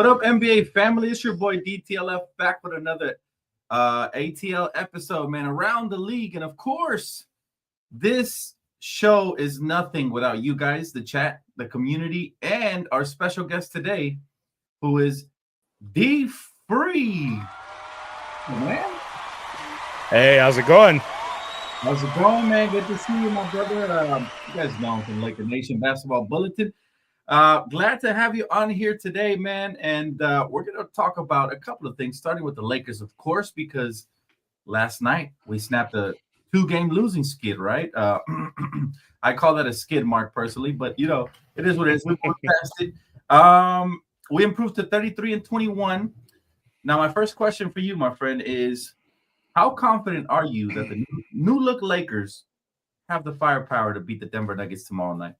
What up, NBA family? It's your boy DTLF back with another ATL episode, man, around the league. And of course, this show is nothing without you guys, the chat, the community, and our special guest today, who is DFree. Man. Hey, how's it going? How's it going, man? Good to see you, my brother. You guys know him from Laker Nation Basketball Bulletin. Glad to have you on here today, man. And we're going to talk about a couple of things, starting with the Lakers, of course, because last night we snapped a 2-game losing skid, right? I call that a skid mark personally, but, you know, it is what it is. We moved past it. We improved to 33-21. Now, my first question for you, my friend, is how confident are you that the new look Lakers have the firepower to beat the Denver Nuggets tomorrow night?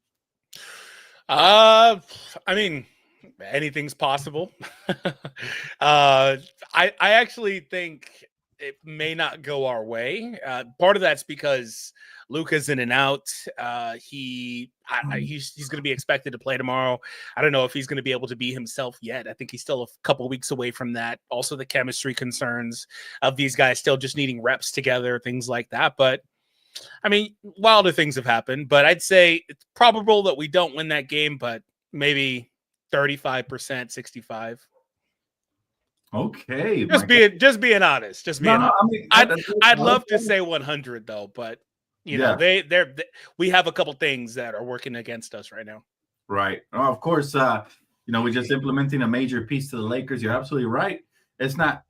I mean, anything's possible. I actually think it may not go our way. Part of that's because Luka's in and out. He's going to be expected to play tomorrow. I don't know if he's going to be able to be himself yet. I think he's still a couple weeks away from that. Also, the chemistry concerns of these guys still just needing reps together, things like that. But I mean, wilder things have happened, but I'd say it's probable that we don't win that game, but maybe 35%, 65. Okay. Just being honest. Just being honest. I mean, I'd love to say 100 though, but you know, we have a couple things that are working against us right now. Right. Well, of course, you know, we're just implementing a major piece to the Lakers. You're absolutely right. It's not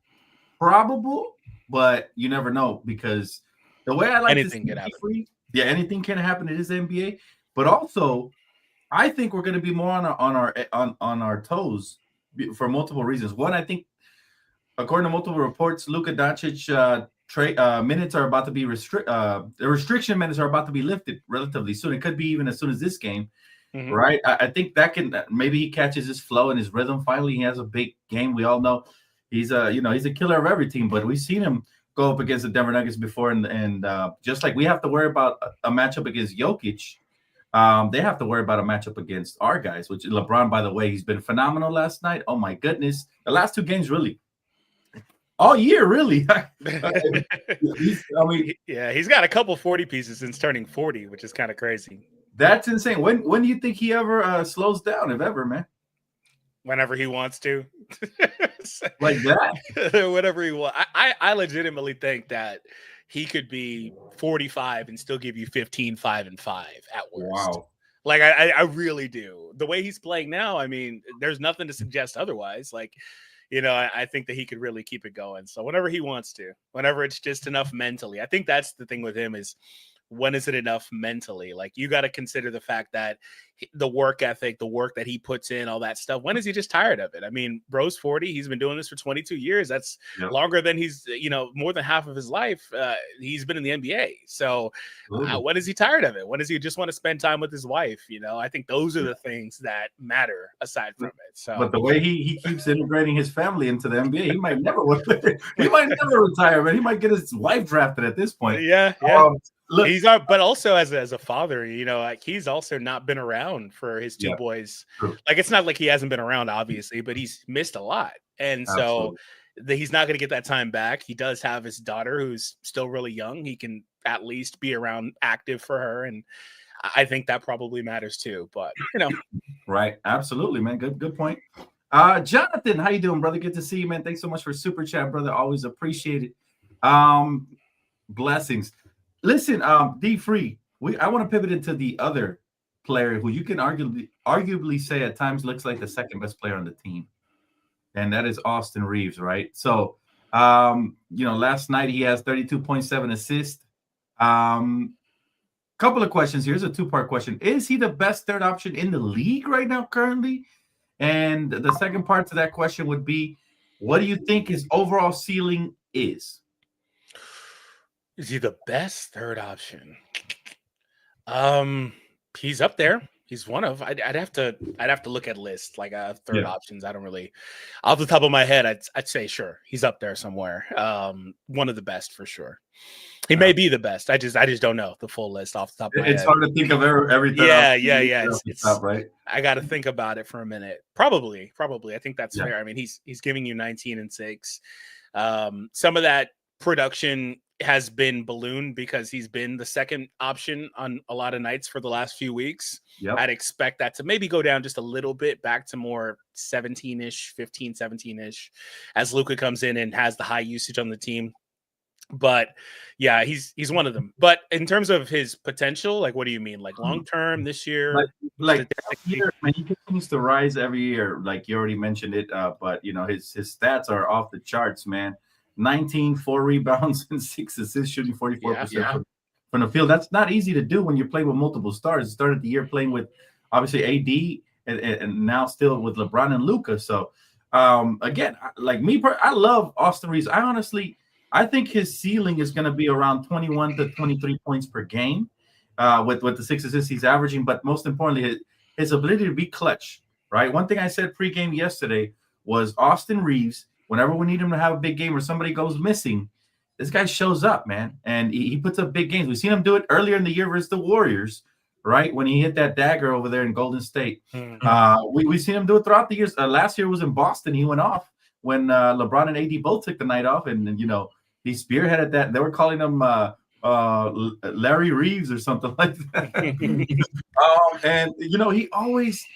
probable, but you never know, because the way I like anything can happen. Yeah, anything can happen. It is the NBA, but also I think we're going to be more on our toes for multiple reasons. One, I think, according to multiple reports, Luka Doncic minutes are about to be the restriction minutes are about to be lifted relatively soon. It could be even as soon as this game, right? I think that can maybe he catches his flow and his rhythm. Finally, he has a big game. We all know he's he's a killer of every team, but we've seen him go up against the Denver Nuggets before, and just like we have to worry about a matchup against Jokic, they have to worry about a matchup against our guys, which LeBron, by the way, he's been phenomenal last night. Oh my goodness. The last 2 games, really. All year, really. He's got a couple 40 pieces since turning 40, which is kind of crazy. That's insane. When do you think he ever slows down, if ever, man? Whenever he wants to. Like that? Whatever he wants. I legitimately think that he could be 45 and still give you 15, 5, and 5 at worst. Wow. Like, I really do. The way he's playing now, I mean, there's nothing to suggest otherwise. Like, you know, I think that he could really keep it going. So whenever he wants to, whenever it's just enough mentally. I think that's the thing with him is, when is it enough mentally? Like, you got to consider the fact that the work ethic, the work that he puts in, all that stuff. When is he just tired of it? I mean, bro's 40. He's been doing this for 22 years. That's longer than he's, more than half of his life. He's been in the NBA. So when is he tired of it? When does he just want to spend time with his wife? You know, I think those are the things that matter aside from it. So, but the way he keeps integrating his family into the NBA, he might never retire, but he might get his wife drafted at this point. Yeah. Look, but also as a father, like he's also not been around for his 2 boys. True. Like, it's not like he hasn't been around, obviously, but he's missed a lot. And so he's not going to get that time back. He does have his daughter who's still really young. He can at least be around active for her. And I think that probably matters too, but Right. Absolutely, man. Good point. Jonathan, how you doing, brother? Good to see you, man. Thanks so much for super chat, brother. Always appreciate it. Blessings. Listen, DFree, I want to pivot into the other player who you can arguably say at times looks like the second best player on the team, and that is Austin Reaves, right? So, last night he has 32.7 assists. Couple of questions. Here's a 2-part question. Is he the best third option in the league right now currently? And the second part to that question would be, what do you think his overall ceiling is? Is he the best third option? He's up there. He's one of. I'd have to look at list like third options. I don't really, off the top of my head, I'd say sure he's up there somewhere. One of the best for sure. He may be the best. I just don't know the full list off the top of my head. It's hard to think of every third option. It's top, right? I got to think about it for a minute. Probably. I think that's fair. I mean, he's giving you 19 and 6. Some of that production has been ballooned because he's been the second option on a lot of nights for the last few weeks. I'd expect that to maybe go down just a little bit back to more 17-ish, 15, 17-ish as Luka comes in and has the high usage on the team. But yeah, he's one of them. But in terms of his potential, like, what do you mean? Like long term this year? Like year, man, he continues to rise every year. Like you already mentioned it, but you know his stats are off the charts, man. 19, 4 rebounds, and 6 assists, shooting 44% from the field. That's not easy to do when you're playing with multiple stars. He started the year playing with obviously AD and now still with LeBron and Luka. So again, like me, I love Austin Reaves. I think his ceiling is going to be around 21 to 23 points per game with the 6 assists he's averaging. But most importantly, his ability to be clutch, right? One thing I said pregame yesterday was Austin Reaves, whenever we need him to have a big game or somebody goes missing, this guy shows up, man. And he puts up big games. We've seen him do it earlier in the year versus the Warriors, right? When he hit that dagger over there in Golden State. We've seen him do it throughout the years. Last year was in Boston. He went off when LeBron and AD both took the night off. And you know, he spearheaded that. They were calling him Larry Reaves or something like that. And, you know, he always –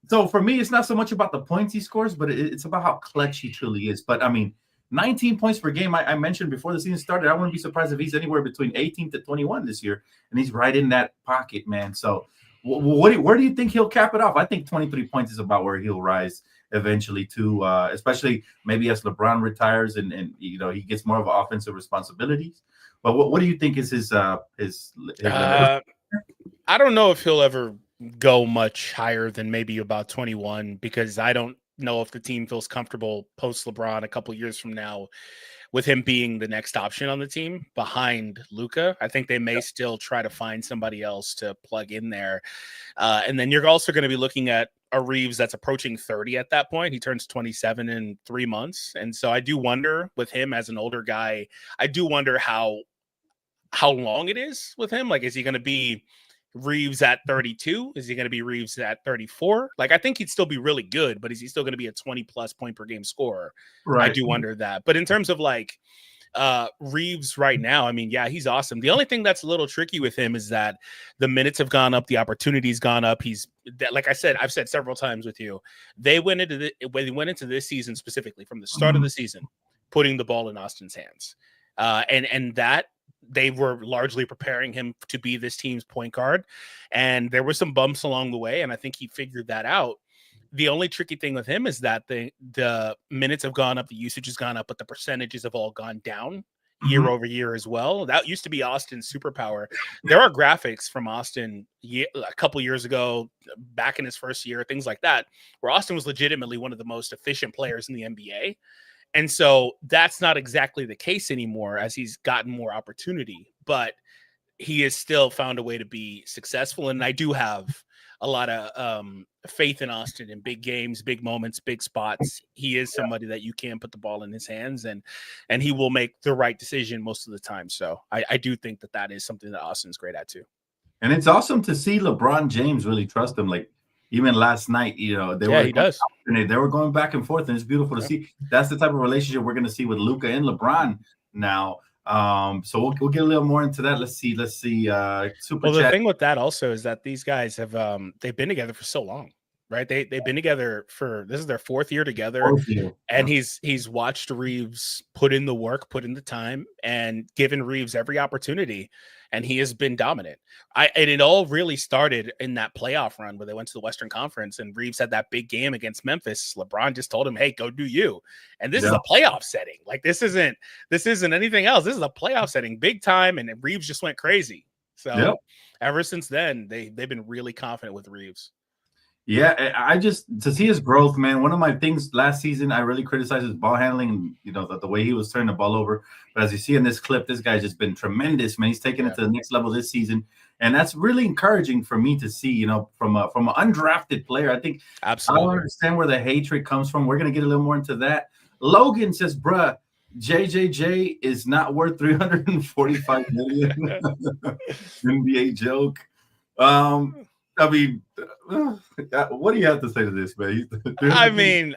so for me, it's not so much about the points he scores, but it's about how clutch he truly is. But, I mean, 19 points per game, I mentioned before the season started, I wouldn't be surprised if he's anywhere between 18 to 21 this year, and he's right in that pocket, man. So where do you think he'll cap it off? I think 23 points is about where he'll rise eventually to, especially maybe as LeBron retires and you know he gets more of offensive responsibilities. But what do you think is his I don't know if he'll ever go much higher than maybe about 21 because I don't know if the team feels comfortable post LeBron a couple years from now with him being the next option on the team behind Luka. I think they may still try to find somebody else to plug in there. And then you're also going to be looking at a Reaves that's approaching 30 at that point. He turns 27 in 3 months. And so I do wonder with him as an older guy, I do wonder how long it is with him. Like, is he going to be Reaves at 32? Is he going to be Reaves at 34? Like, I think he'd still be really good, but is he still going to be a 20 plus point per game scorer? Right. I do wonder that. But in terms of like Reaves right now, I mean, yeah, he's awesome. The only thing that's a little tricky with him is that the minutes have gone up, the opportunities gone up. Like I said, I've said several times with you, they went into this season specifically from the start of the season, putting the ball in Austin's hands. And that they were largely preparing him to be this team's point guard. And there were some bumps along the way. And I think he figured that out. The only tricky thing with him is that the minutes have gone up, the usage has gone up, but the percentages have all gone down year over year as well. That used to be Austin's superpower. There are graphics from Austin a couple years ago, back in his first year, things like that, where Austin was legitimately one of the most efficient players in the NBA. And so that's not exactly the case anymore as he's gotten more opportunity, but he has still found a way to be successful. And I do have a lot of faith in Austin in big games, big moments, big spots. He is somebody that you can put the ball in his hands and he will make the right decision most of the time. So I do think that is something that Austin's great at too. And it's awesome to see LeBron James really trust him. Like, even last night, you know, they were going back and forth, and it's beautiful to see. That's the type of relationship we're going to see with Luka and LeBron now. So we'll get a little more into that. Let's see. Super Chat. The thing with that also is that these guys have they've been together for so long, right? They've been together this is their 4th year together, and he's watched Reaves put in the work, put in the time, and given Reaves every opportunity. And he has been dominant. And it all really started in that playoff run where they went to the Western Conference and Reaves had that big game against Memphis. LeBron just told him, "Hey, go do you." And this is a playoff setting. Like, this isn't anything else. This is a playoff setting, big time. And Reaves just went crazy. So ever since then, they've been really confident with Reaves. Yeah, I just to see his growth, man. One of my things last season, I really criticized his ball handling, you know, the way he was turning the ball over. But as you see in this clip, this guy's just been tremendous, man. He's taken it to the next level this season, and that's really encouraging for me to see. You know, from an undrafted player, I think I don't Absolutely. understand where the hatred comes from. We're gonna get a little more into that. Logan says, "Bruh, JJJ is not worth 345 million." NBA joke. I mean, what do you have to say to this, man?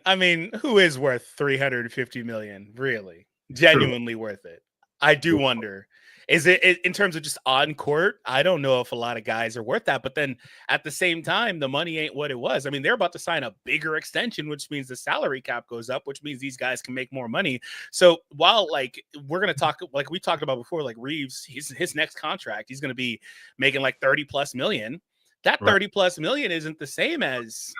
I mean, who is worth 350 million? Really, True. genuinely worth it? I do wonder. Is it in terms of just on court? I don't know if a lot of guys are worth that. But then at the same time, the money ain't what it was. I mean, they're about to sign a bigger extension, which means the salary cap goes up, which means these guys can make more money. So while like we're gonna talk, like we talked about before, like Reaves, his next contract, he's gonna be making like 30 plus million. That Right. 30 plus million isn't the same as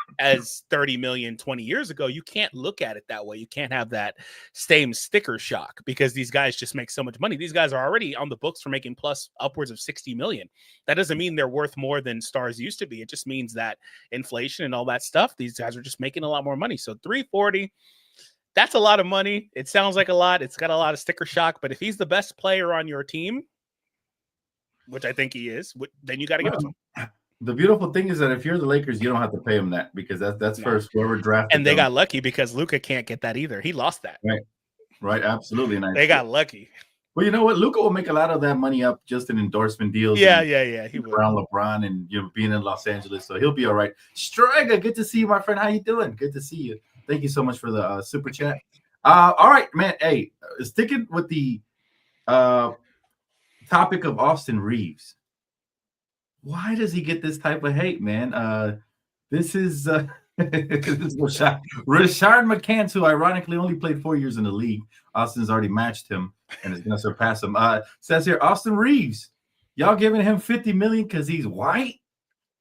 30 million 20 years ago. You can't look at it that way. You can't have that same sticker shock because these guys just make so much money. These guys are already on the books for making plus upwards of 60 million. That doesn't mean they're worth more than stars used to be. It just means that inflation and all that stuff, these guys are just making a lot more money. So 340, that's a lot of money. It sounds like a lot. It's got a lot of sticker shock, but if he's the best player on your team, which I think he is, then you got to give it to him. The beautiful thing is that if you're the Lakers, you don't have to pay him that because that's No. first whoever drafted And they them. got lucky because Luka can't get that either. He lost that. Right, absolutely. And they got lucky. Well, you know what? Luka will make a lot of that money up just in endorsement deals. Yeah. He will. Around LeBron and being in Los Angeles, so he'll be all right. Striga, good to see you, my friend. How you doing? Good to see you. Thank you so much for the super chat. All right, man. Hey, sticking with the topic of Austin Reaves. Why does he get this type of hate, man? This is Rashard McCants, who ironically only played 4 years in the league. Austin's already matched him and is going to surpass him. Says here, Austin Reaves, y'all giving him $50 million because he's white?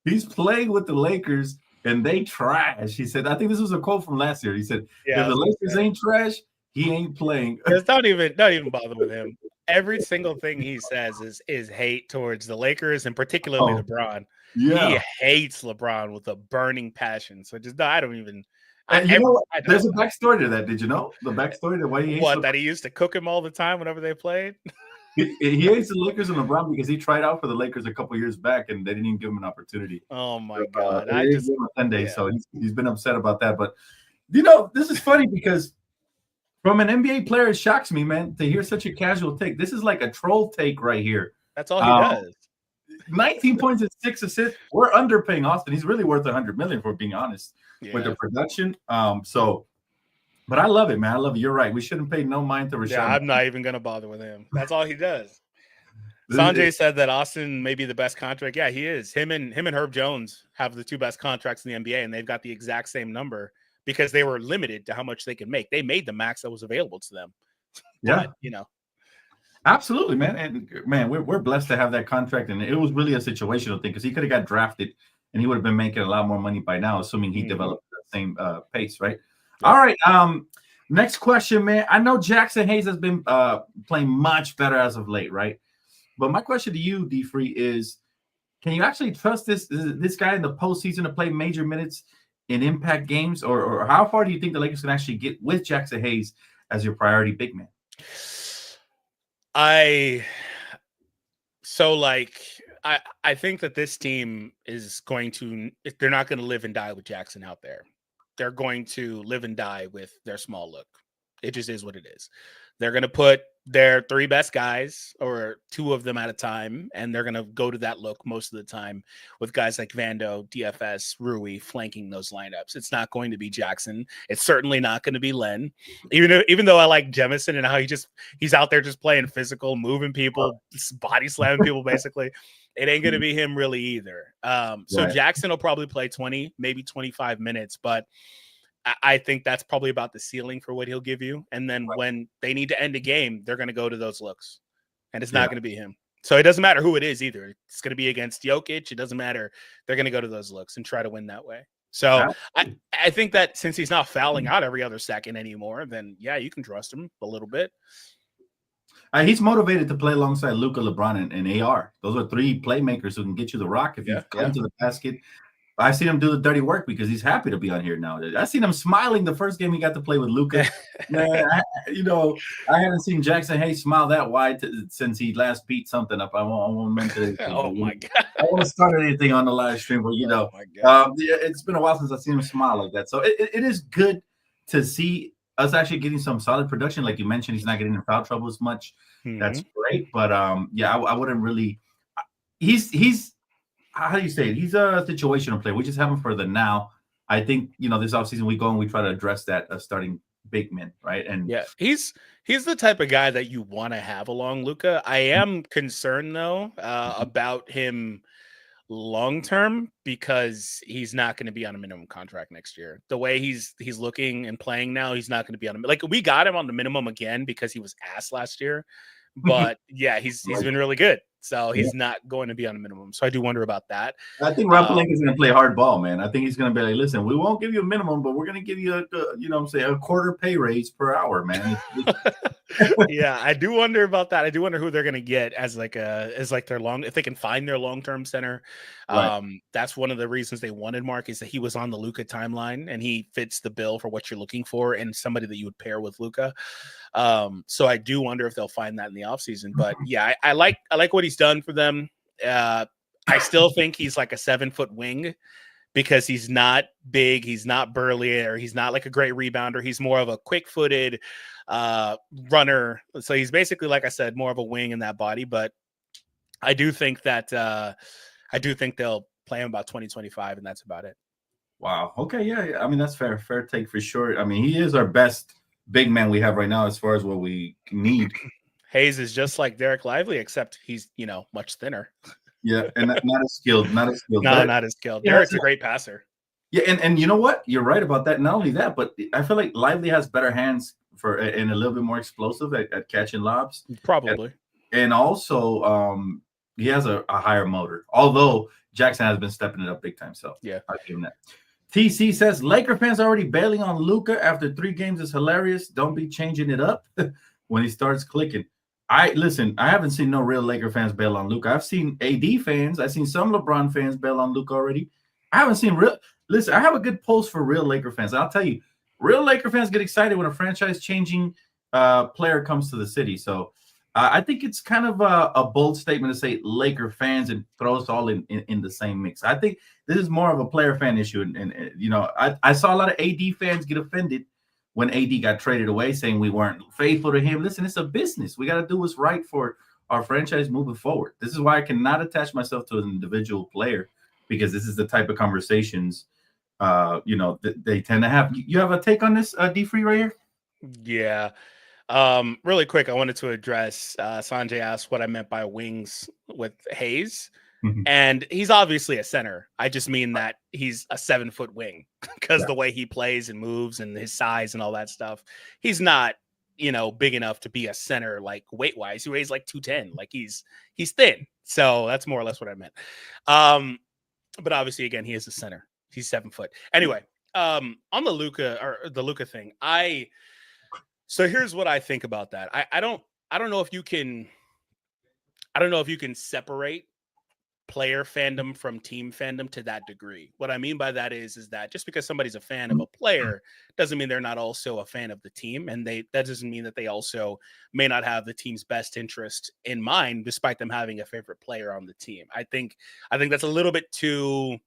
He's playing with the Lakers and they trash. He said, I think this was a quote from last year. He said, if the Lakers ain't trash, he ain't playing. Don't even bother with him. Every single thing he says is hate towards the Lakers and particularly LeBron. Yeah. He hates LeBron with a burning passion. So just I don't even. There's a backstory to that. Did you know the backstory to why he hates that he used to cook him all the time whenever they played? He hates the Lakers and LeBron because he tried out for the Lakers a couple years back and they didn't even give him an opportunity. Oh my God! I just 10 days, so he's been upset about that. But this is funny because from an NBA player, it shocks me, man, to hear such a casual take. This is like a troll take right here. That's all he does. 19 points and 6 assists. We're underpaying Austin. He's really worth $100 million, for being honest, with the production. But I love it, man. I love it. You're right. We shouldn't pay no mind to Rashard. Yeah, I'm not even gonna bother with him. That's all he does. Sanjay said that Austin may be the best contract. Yeah, he is. Him and Herb Jones have the two best contracts in the NBA, and they've got the exact same number because they were limited to how much they could make. They made the max that was available to them. Yeah, but, absolutely, man. And man, we're blessed to have that contract, and it was really a situational thing because he could have got drafted and he would have been making a lot more money by now, assuming he developed the same pace, right? Yeah. All right. Next question, man. I know Jaxson Hayes has been playing much better as of late, right? But my question to you, DFree, is can you actually trust this guy in the postseason to play major minutes in impact games? Or how far do you think the Lakers can actually get with Jaxson Hayes as your priority big man? I think that this team is going to, they're not going to live and die with Jaxson out there. They're going to live and die with their small look. It just is what it is. They're going to put their three best guys or two of them at a time, and they're going to go to that look most of the time with guys like Vando, DFS, Rui flanking those lineups. It's not going to be Jaxson. It's certainly not going to be Len. Even though I like Jemison and how he's out there just playing physical, moving people, body slamming people basically. It ain't going to be him really either. So right. Jaxson will probably play 20, maybe 25 minutes, but I think that's probably about the ceiling for what he'll give you. And then when they need to end a game, they're going to go to those looks, and it's not going to be him. So it doesn't matter who it is either. It's going to be against Jokic. It doesn't matter. They're going to go to those looks and try to win that way. So I think that since he's not fouling out every other second anymore, then yeah, you can trust him a little bit. He's motivated to play alongside Luka, LeBron, and AR. Those are three playmakers who can get you the rock if you come to the basket. I seen him do the dirty work because he's happy to be on here now. I seen him smiling the first game he got to play with Luka. Man, I haven't seen Jaxson Hayes smile that wide since he last beat something up. I won't mention it. Oh my god! I won't start anything on the live stream, but it's been a while since I've seen him smile like that. So it is good to see us actually getting some solid production. Like you mentioned, he's not getting in foul trouble as much. Mm-hmm. That's great. But I wouldn't really. He's how do you say it? He's a situational player. We just have him for the now. I think this offseason we go and we try to address that starting big men, right? And yeah, he's the type of guy that you want to have along Luka. I am concerned though about him long term because he's not going to be on a minimum contract next year. The way he's looking and playing now, he's not going to be on a we got him on the minimum again because he was ass last year. But yeah, he's been really good. So he's not going to be on a minimum. So I do wonder about that. I think Rob Pelinka is going to play hard ball, man. I think he's going to be like, listen, we won't give you a minimum, but we're going to give you a quarter pay raise per hour, man. Yeah, I do wonder about that. I do wonder who they're going to get as their if they can find their long-term center. Right. That's one of the reasons they wanted Mark is that he was on the Luka timeline and he fits the bill for what you're looking for and somebody that you would pair with Luka. So I do wonder if they'll find that in the offseason. But yeah, I like what he's done for them. I still think he's like a 7-foot wing because he's not big, he's not burly, or he's not like a great rebounder. He's more of a quick-footed runner. So he's basically, like I said, more of a wing in that body. But I do think that they'll play him about 2025, and that's about it. Wow. Okay. Yeah. I mean, that's fair take for sure. I mean, he is our best big man we have right now as far as what we need. Hayes is just like Derek Lively, except he's, much thinner. Yeah, and not as skilled. Not as skilled. Derek's a great passer. Yeah, and you know what? You're right about that. Not only that, but I feel like Lively has better hands and a little bit more explosive at catching lobs. Probably. And also, he has a higher motor. Although Jaxson has been stepping it up big time. So yeah, I'll give him that. TC says Laker fans already bailing on Luka after 3 games is hilarious. Don't be changing it up when he starts clicking. I haven't seen no real Laker fans bail on Luka. I've seen AD fans. I've seen some LeBron fans bail on Luka already. I haven't seen real. Listen, I have a good post for real Laker fans. I'll tell you, real Laker fans get excited when a franchise-changing player comes to the city. So I think it's kind of a bold statement to say Laker fans and throw us all in the same mix. I think this is more of a player fan issue. And I saw a lot of AD fans get offended when AD got traded away, saying we weren't faithful to him. Listen, it's a business. We got to do what's right for our franchise moving forward. This is why I cannot attach myself to an individual player because this is the type of conversations, they tend to have. You have a take on this, DFree, right here? Yeah. Really quick, I wanted to address Sanjay asked what I meant by wings with Hayes. Mm-hmm. And he's obviously a center. I just mean that he's a 7-foot wing because the way he plays and moves and his size and all that stuff. He's not, big enough to be a center like weight-wise. He weighs like 210. Like he's thin. So that's more or less what I meant. But obviously, again, he is a center. He's 7 foot. Anyway, on the Luka thing, so here's what I think about that. I don't know if you can separate player fandom from team fandom to that degree. What I mean by that is that just because somebody's a fan of a player doesn't mean they're not also a fan of the team. And that doesn't mean that they also may not have the team's best interest in mind, despite them having a favorite player on the team. I think that's a little bit too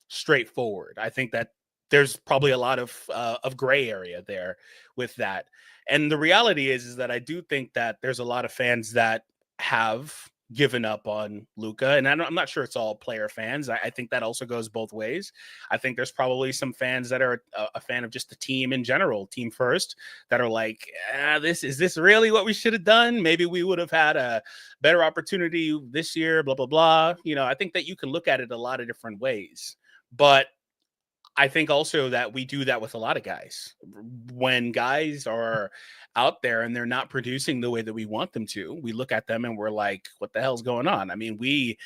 straightforward. I think that there's probably a lot of gray area there with that. And the reality is that I do think that there's a lot of fans that have given up on Luka, and I'm not sure it's all player fans. I think that also goes both ways. I think there's probably some fans that are a fan of just the team in general, team first, that are like, is this really what we should have done? Maybe we would have had a better opportunity this year, blah, blah, blah. I think that you can look at it a lot of different ways, but I think also that we do that with a lot of guys. When guys are out there and they're not producing the way that we want them to, we look at them and we're like, what the hell's going on? I mean, we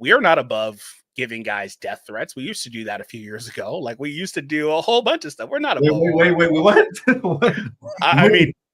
are not above giving guys death threats. We used to do that a few years ago. Like we used to do a whole bunch of stuff. We're not above. Wait, what?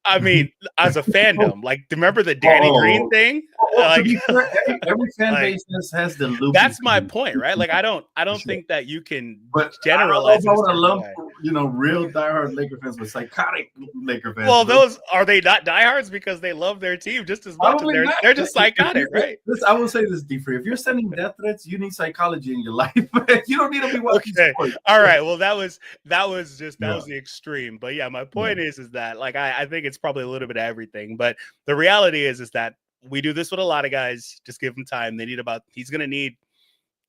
I mean, as a fandom, like, remember the Danny Green thing? Well, to Like, be fair, every fan like, base has the loop. that's my point, right? Like, I don't Sure. think that you can But I don't know generalize if I in a want to certain lump, way. real diehard Laker fans with psychotic Laker fans. Well, those are they not diehards because they love their team just as much, and Probably not. they're just psychotic, right? I will say this, DFree. If you're sending death threats, you need psychology in your life. You don't need to be watching Okay, sports. all right. Well, that was Yeah. the extreme. But yeah, my point is that like I think it's probably a little bit of everything. But the reality is that we do this with a lot of guys. Just give him time. He's going to need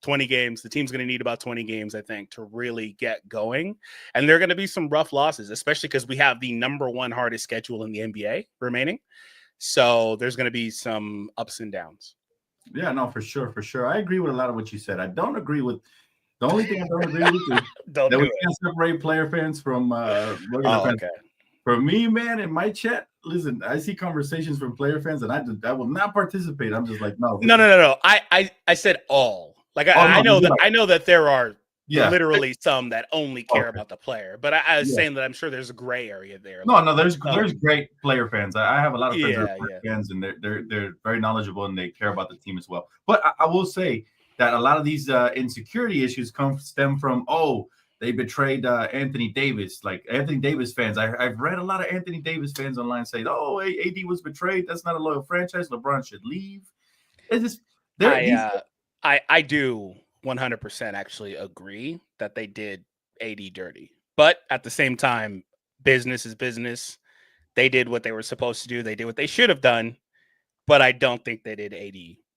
20 games. The team's going to need about 20 games, I think, to really get going. And there are going to be some rough losses, especially because we have the number one hardest schedule in the NBA remaining. So there's going to be some ups and downs. Yeah, no, for sure. I agree with a lot of what you said. I don't agree with the only thing I don't agree with is Don't that do we it. can't separate player fans from regular fans. Okay. For me, man, in my chat, listen, I see conversations from player fans, and I will not participate. I'm just like, no. No. I said all. Like I know that there are literally some that only care about the player, but I was saying that I'm sure there's a gray area there. No, there's great player fans. I have a lot of friends that are fans, and they're very knowledgeable and they care about the team as well. But I will say that a lot of these insecurity issues stem from they betrayed Anthony Davis. Like Anthony Davis fans, I've read a lot of Anthony Davis fans online say, AD was betrayed. That's not a loyal franchise. LeBron should leave. It's just I do 100% actually agree that they did AD dirty, but at the same time, business is business. They did what they were supposed to do. They did what they should have done, but I don't think they did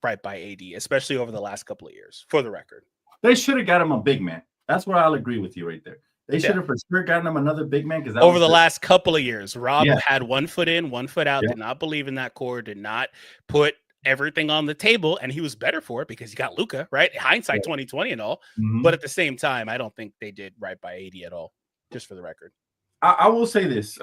right by AD, especially over the last couple of years. For the record, they should have got him a big man. That's where I'll agree with you right there. They should have for sure gotten him another big man because over the last couple of years, Rob had 1 foot in, 1 foot out. Did not believe in that core. Did not put everything on the table, and he was better for it because he got Luka, right? Hindsight 2020 and all. Mm-hmm. But at the same time, I don't think they did right by AD at all. Just for the record, I will say this: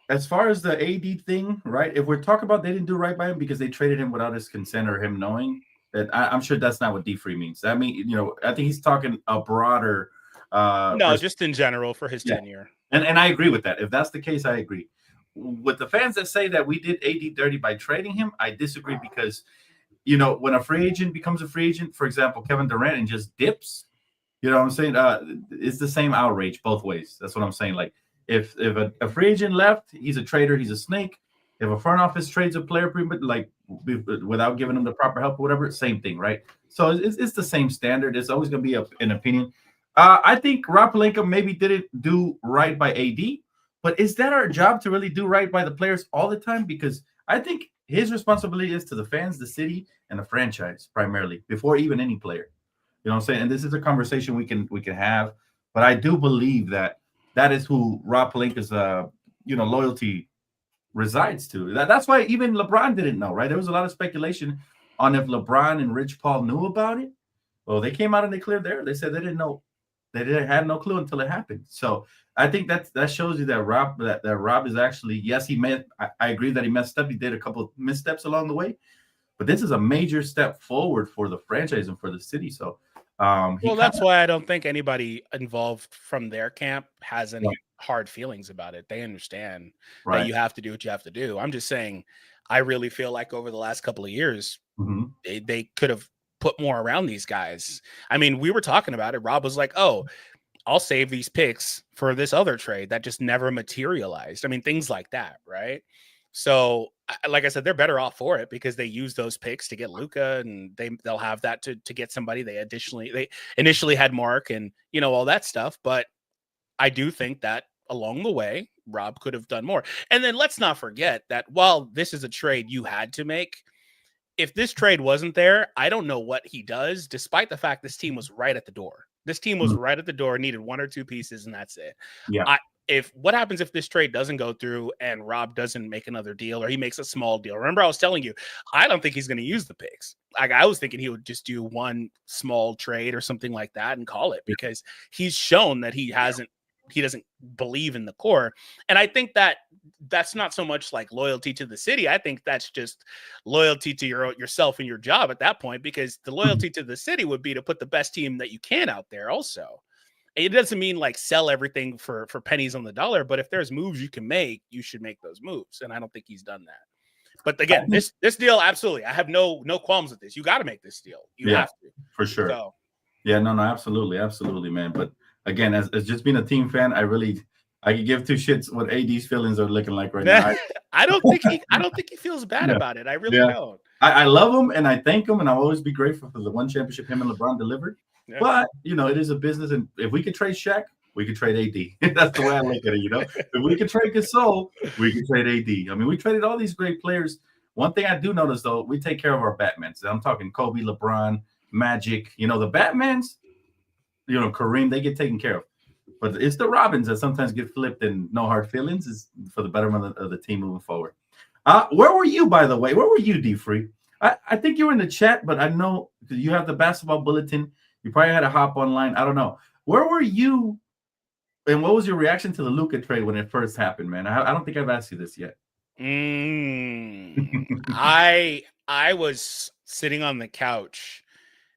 as far as the AD thing, right? If we're talking about they didn't do right by him because they traded him without his consent or him knowing, that I'm sure that's not what DFree means. I mean, I think he's talking a broader. Just in general for his tenure. And I agree with that. If that's the case, I agree. With the fans that say that we did AD dirty by trading him, I disagree because, when a free agent becomes a free agent, for example, Kevin Durant and just dips, you know what I'm saying? It's the same outrage both ways. That's what I'm saying. Like if a free agent left, he's a traitor, he's a snake. If a front office trades a player without giving him the proper help or whatever, same thing, right? So it's the same standard. It's always going to be an opinion. I think Rob Pelinka maybe didn't do right by AD, but is that our job to really do right by the players all the time? Because I think his responsibility is to the fans, the city, and the franchise primarily before even any player. You know what I'm saying? And this is a conversation we can have, but I do believe that is who Rob Pelinka's loyalty resides to. That's why even LeBron didn't know, right? There was a lot of speculation on if LeBron and Rich Paul knew about it. Well, they came out and they cleared there. They said they didn't know. They had no clue until it happened. So I think that shows you that Rob is actually, yes, I agree that he messed up. He did a couple of missteps along the way, but this is a major step forward for the franchise and for the city. So that's why I don't think anybody involved from their camp has any hard feelings about it. They understand that you have to do what you have to do. I'm just saying, I really feel like over the last couple of years, they could have put more around these guys. I mean, we were talking about it. Rob was like, I'll save these picks for this other trade that just never materialized. I mean, things like that, right? So, like I said, they're better off for it because they use those picks to get Luka, and they'll have that to get somebody. They initially had Mark and all that stuff, but I do think that along the way, Rob could have done more. And then let's not forget that while this is a trade you had to make, if this trade wasn't there, I don't know what he does, despite the fact this team was right at the door. This team was right at the door, needed 1 or 2 pieces, and that's it. Yeah. What happens if this trade doesn't go through and Rob doesn't make another deal or he makes a small deal? Remember, I was telling you, I don't think he's going to use the picks. Like I was thinking he would just do one small trade or something like that and call it because he's shown that he doesn't believe in the core. And I think that's not so much like loyalty to the city. I think that's just loyalty to yourself and your job at that point, because the loyalty to the city would be to put the best team that you can out there also. It doesn't mean like sell everything for pennies on the dollar, but if there's moves you can make, you should make those moves. And I don't think he's done that. But again, this deal, absolutely, I have no qualms with this. You got to make this deal. You have to, for sure. So. Yeah, no, absolutely, man. But again, as just being a team fan, I could give two shits what AD's feelings are looking like right now. I don't think he feels bad about it. I really don't. I love him and I thank him, and I'll always be grateful for the one championship him and LeBron delivered. Yeah. But it is a business, and if we could trade Shaq, we could trade AD. That's the way I look at it. If we could trade Gasol, we could trade AD. I mean, we traded all these great players. One thing I do notice though, we take care of our Batmans. I'm talking Kobe, LeBron, Magic. The Batmans, Kareem, they get taken care of. But it's the Robins that sometimes get flipped, and no hard feelings is for the betterment of the team moving forward. Where were you, by the way? Where were you, DFree? I think you were in the chat, but I know you have the basketball bulletin. You probably had to hop online. I don't know. Where were you, and what was your reaction to the Luka trade when it first happened, man? I don't think I've asked you this yet. I was sitting on the couch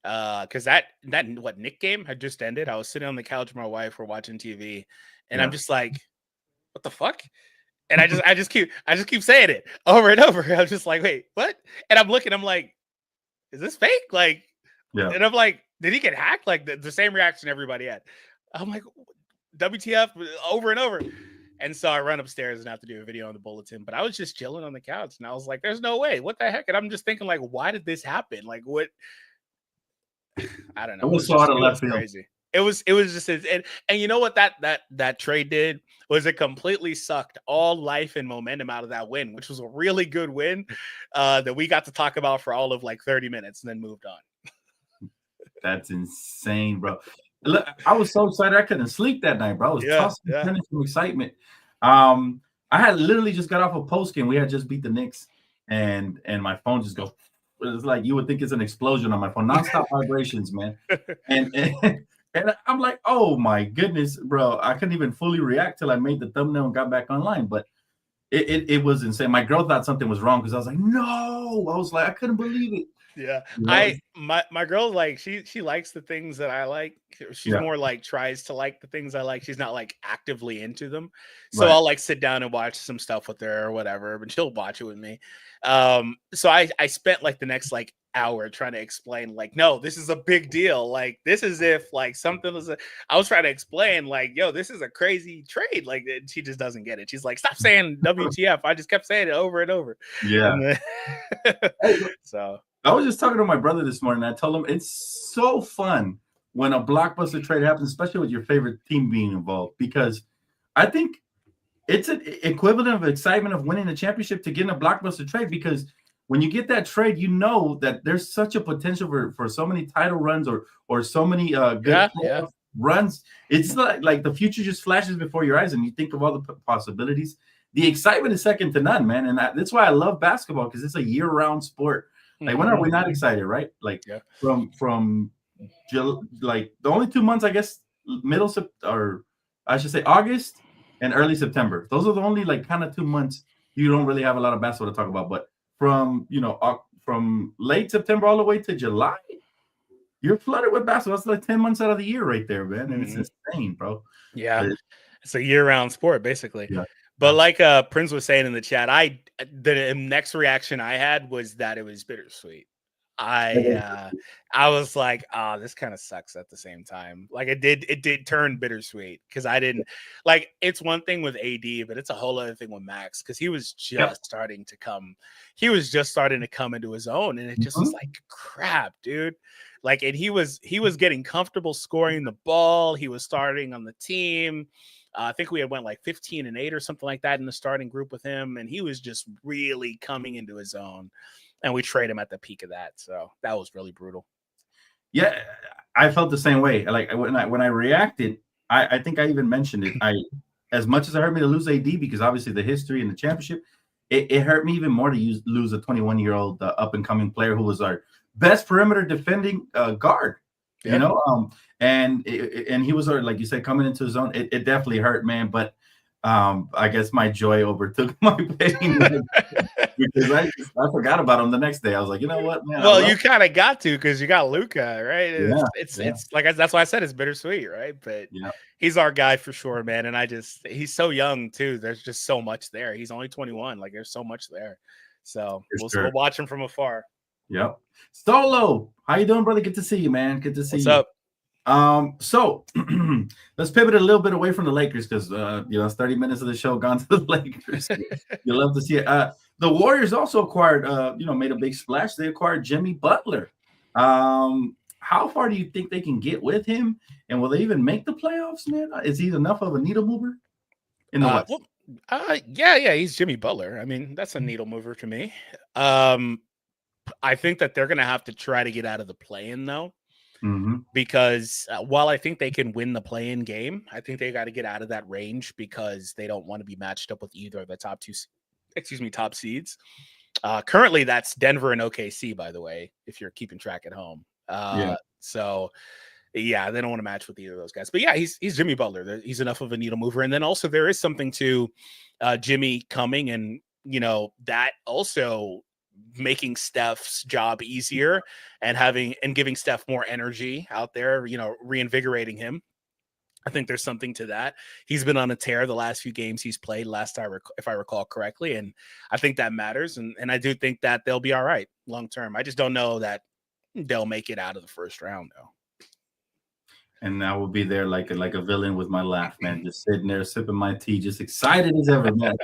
because that Knick game had just ended. I was sitting on the couch with my wife. We're watching TV, and I'm just like, "What the fuck?" And I just keep saying it over and over. I'm just like, "Wait, what?" And I'm looking. I'm like, "Is this fake?" Like, and I'm like, "Did he get hacked?" Like the same reaction everybody had. I'm like, "WTF?" Over and over. And so I run upstairs and have to do a video on the bulletin. But I was just chilling on the couch, and I was like, "There's no way. What the heck?" And I'm just thinking, like, why did this happen? Like, what? I don't know. It was so out of left field. Crazy. It was just, and you know what that trade did was it completely sucked all life and momentum out of that win, which was a really good win that we got to talk about for all of like 30 minutes and then moved on. That's insane, bro. Look, I was so excited I couldn't sleep that night, bro. I was tossing and turning from excitement. I had literally just got off a post game. We had just beat the Knicks, and my phone just goes. It's like you would think it's an explosion on my phone, nonstop vibrations, man. And I'm like, oh my goodness, bro. I couldn't even fully react till I made the thumbnail and got back online. But it was insane. My girl thought something was wrong because I was like, no. I was like, I couldn't believe it. Yeah. My girl, like, she likes the things that I like. She's more like tries to like the things I like. She's not like actively into them. So I'll like sit down and watch some stuff with her or whatever, but she'll watch it with me. So I spent like the next like hour trying to explain, like, no, this is a big deal. Like, this is if like something was I was trying to explain, like, yo, this is a crazy trade. Like, she just doesn't get it. She's like, stop saying WTF. I just kept saying it over and over. Yeah. So I was just talking to my brother this morning. I told him it's so fun when a blockbuster trade happens, especially with your favorite team being involved, because I think it's an equivalent of excitement of winning a championship to getting a blockbuster trade, because when you get that trade, you know that there's such a potential for so many title runs or so many good runs. It's like the future just flashes before your eyes and you think of all the possibilities. The excitement is second to none, man. And that's why I love basketball, because it's a year-round sport. Like, when are we not excited, right? Like, from like the only 2 months, I guess, August and early September. Those are the only like kind of 2 months you don't really have a lot of basketball to talk about. But from late September all the way to July, you're flooded with basketball. It's like 10 months out of the year right there, man. And it's insane, bro. Yeah, it's a year-round sport, basically. Yeah. But like Prince was saying in the chat, the next reaction I had was that it was bittersweet. I was like, oh, this kind of sucks at the same time. Like, it did turn bittersweet, because I didn't like, it's one thing with AD, but it's a whole other thing with Max, because he was just starting to come into his own, and it just was like, crap, dude. Like, and he was getting comfortable scoring the ball. He was starting on the team. I think we had went like 15-8 or something like that in the starting group with him, and he was just really coming into his own. And we trade him at the peak of that, so that was really brutal. Yeah, I felt the same way. Like, when I reacted, I think I even mentioned it. As much as it hurt me to lose AD, because obviously the history and the championship, it hurt me even more to lose a 21-year-old up and coming player who was our best perimeter defending guard. You know, and he was, like you said, coming into his own. It definitely hurt, man. But I guess my joy overtook my pain, because I forgot about him the next day. I was like, you know what, man? Well, you kind of got to, because you got Luka, right? It's like, that's why I said it's bittersweet, right? But he's our guy for sure, man. And he's so young too. There's just so much there. He's only 21. Like, there's so much there. So For we'll sure. watch him from afar. Yep. Solo, how you doing, brother? Good to see you, man. Good to see What's you. up? So let's pivot a little bit away from the Lakers because it's 30 minutes of the show gone to the Lakers. You love to see it. The Warriors also acquired, made a big splash. They acquired Jimmy Butler. How far do you think they can get with him? And will they even make the playoffs, man? Is he enough of a needle mover in the West? Yeah, he's Jimmy Butler. I mean, that's a needle mover to me. I think that they're going to have to try to get out of the play-in, though. Because while I think they can win the play-in game, I think they got to get out of that range because they don't want to be matched up with either of the top seeds. Currently, that's Denver and OKC, by the way, if you're keeping track at home. So, yeah, they don't want to match with either of those guys. But yeah, he's Jimmy Butler. He's enough of a needle mover. And then also there is something to Jimmy coming, and that also making Steph's job easier and giving Steph more energy out there, reinvigorating him. I think there's something to that. He's been on a tear the last few games he's played, if I recall correctly, and I think that matters. And I do think that they'll be all right long term. I just don't know that they'll make it out of the first round, though. And I will be there like a villain with my laugh, man, just sitting there sipping my tea, just excited as ever, man.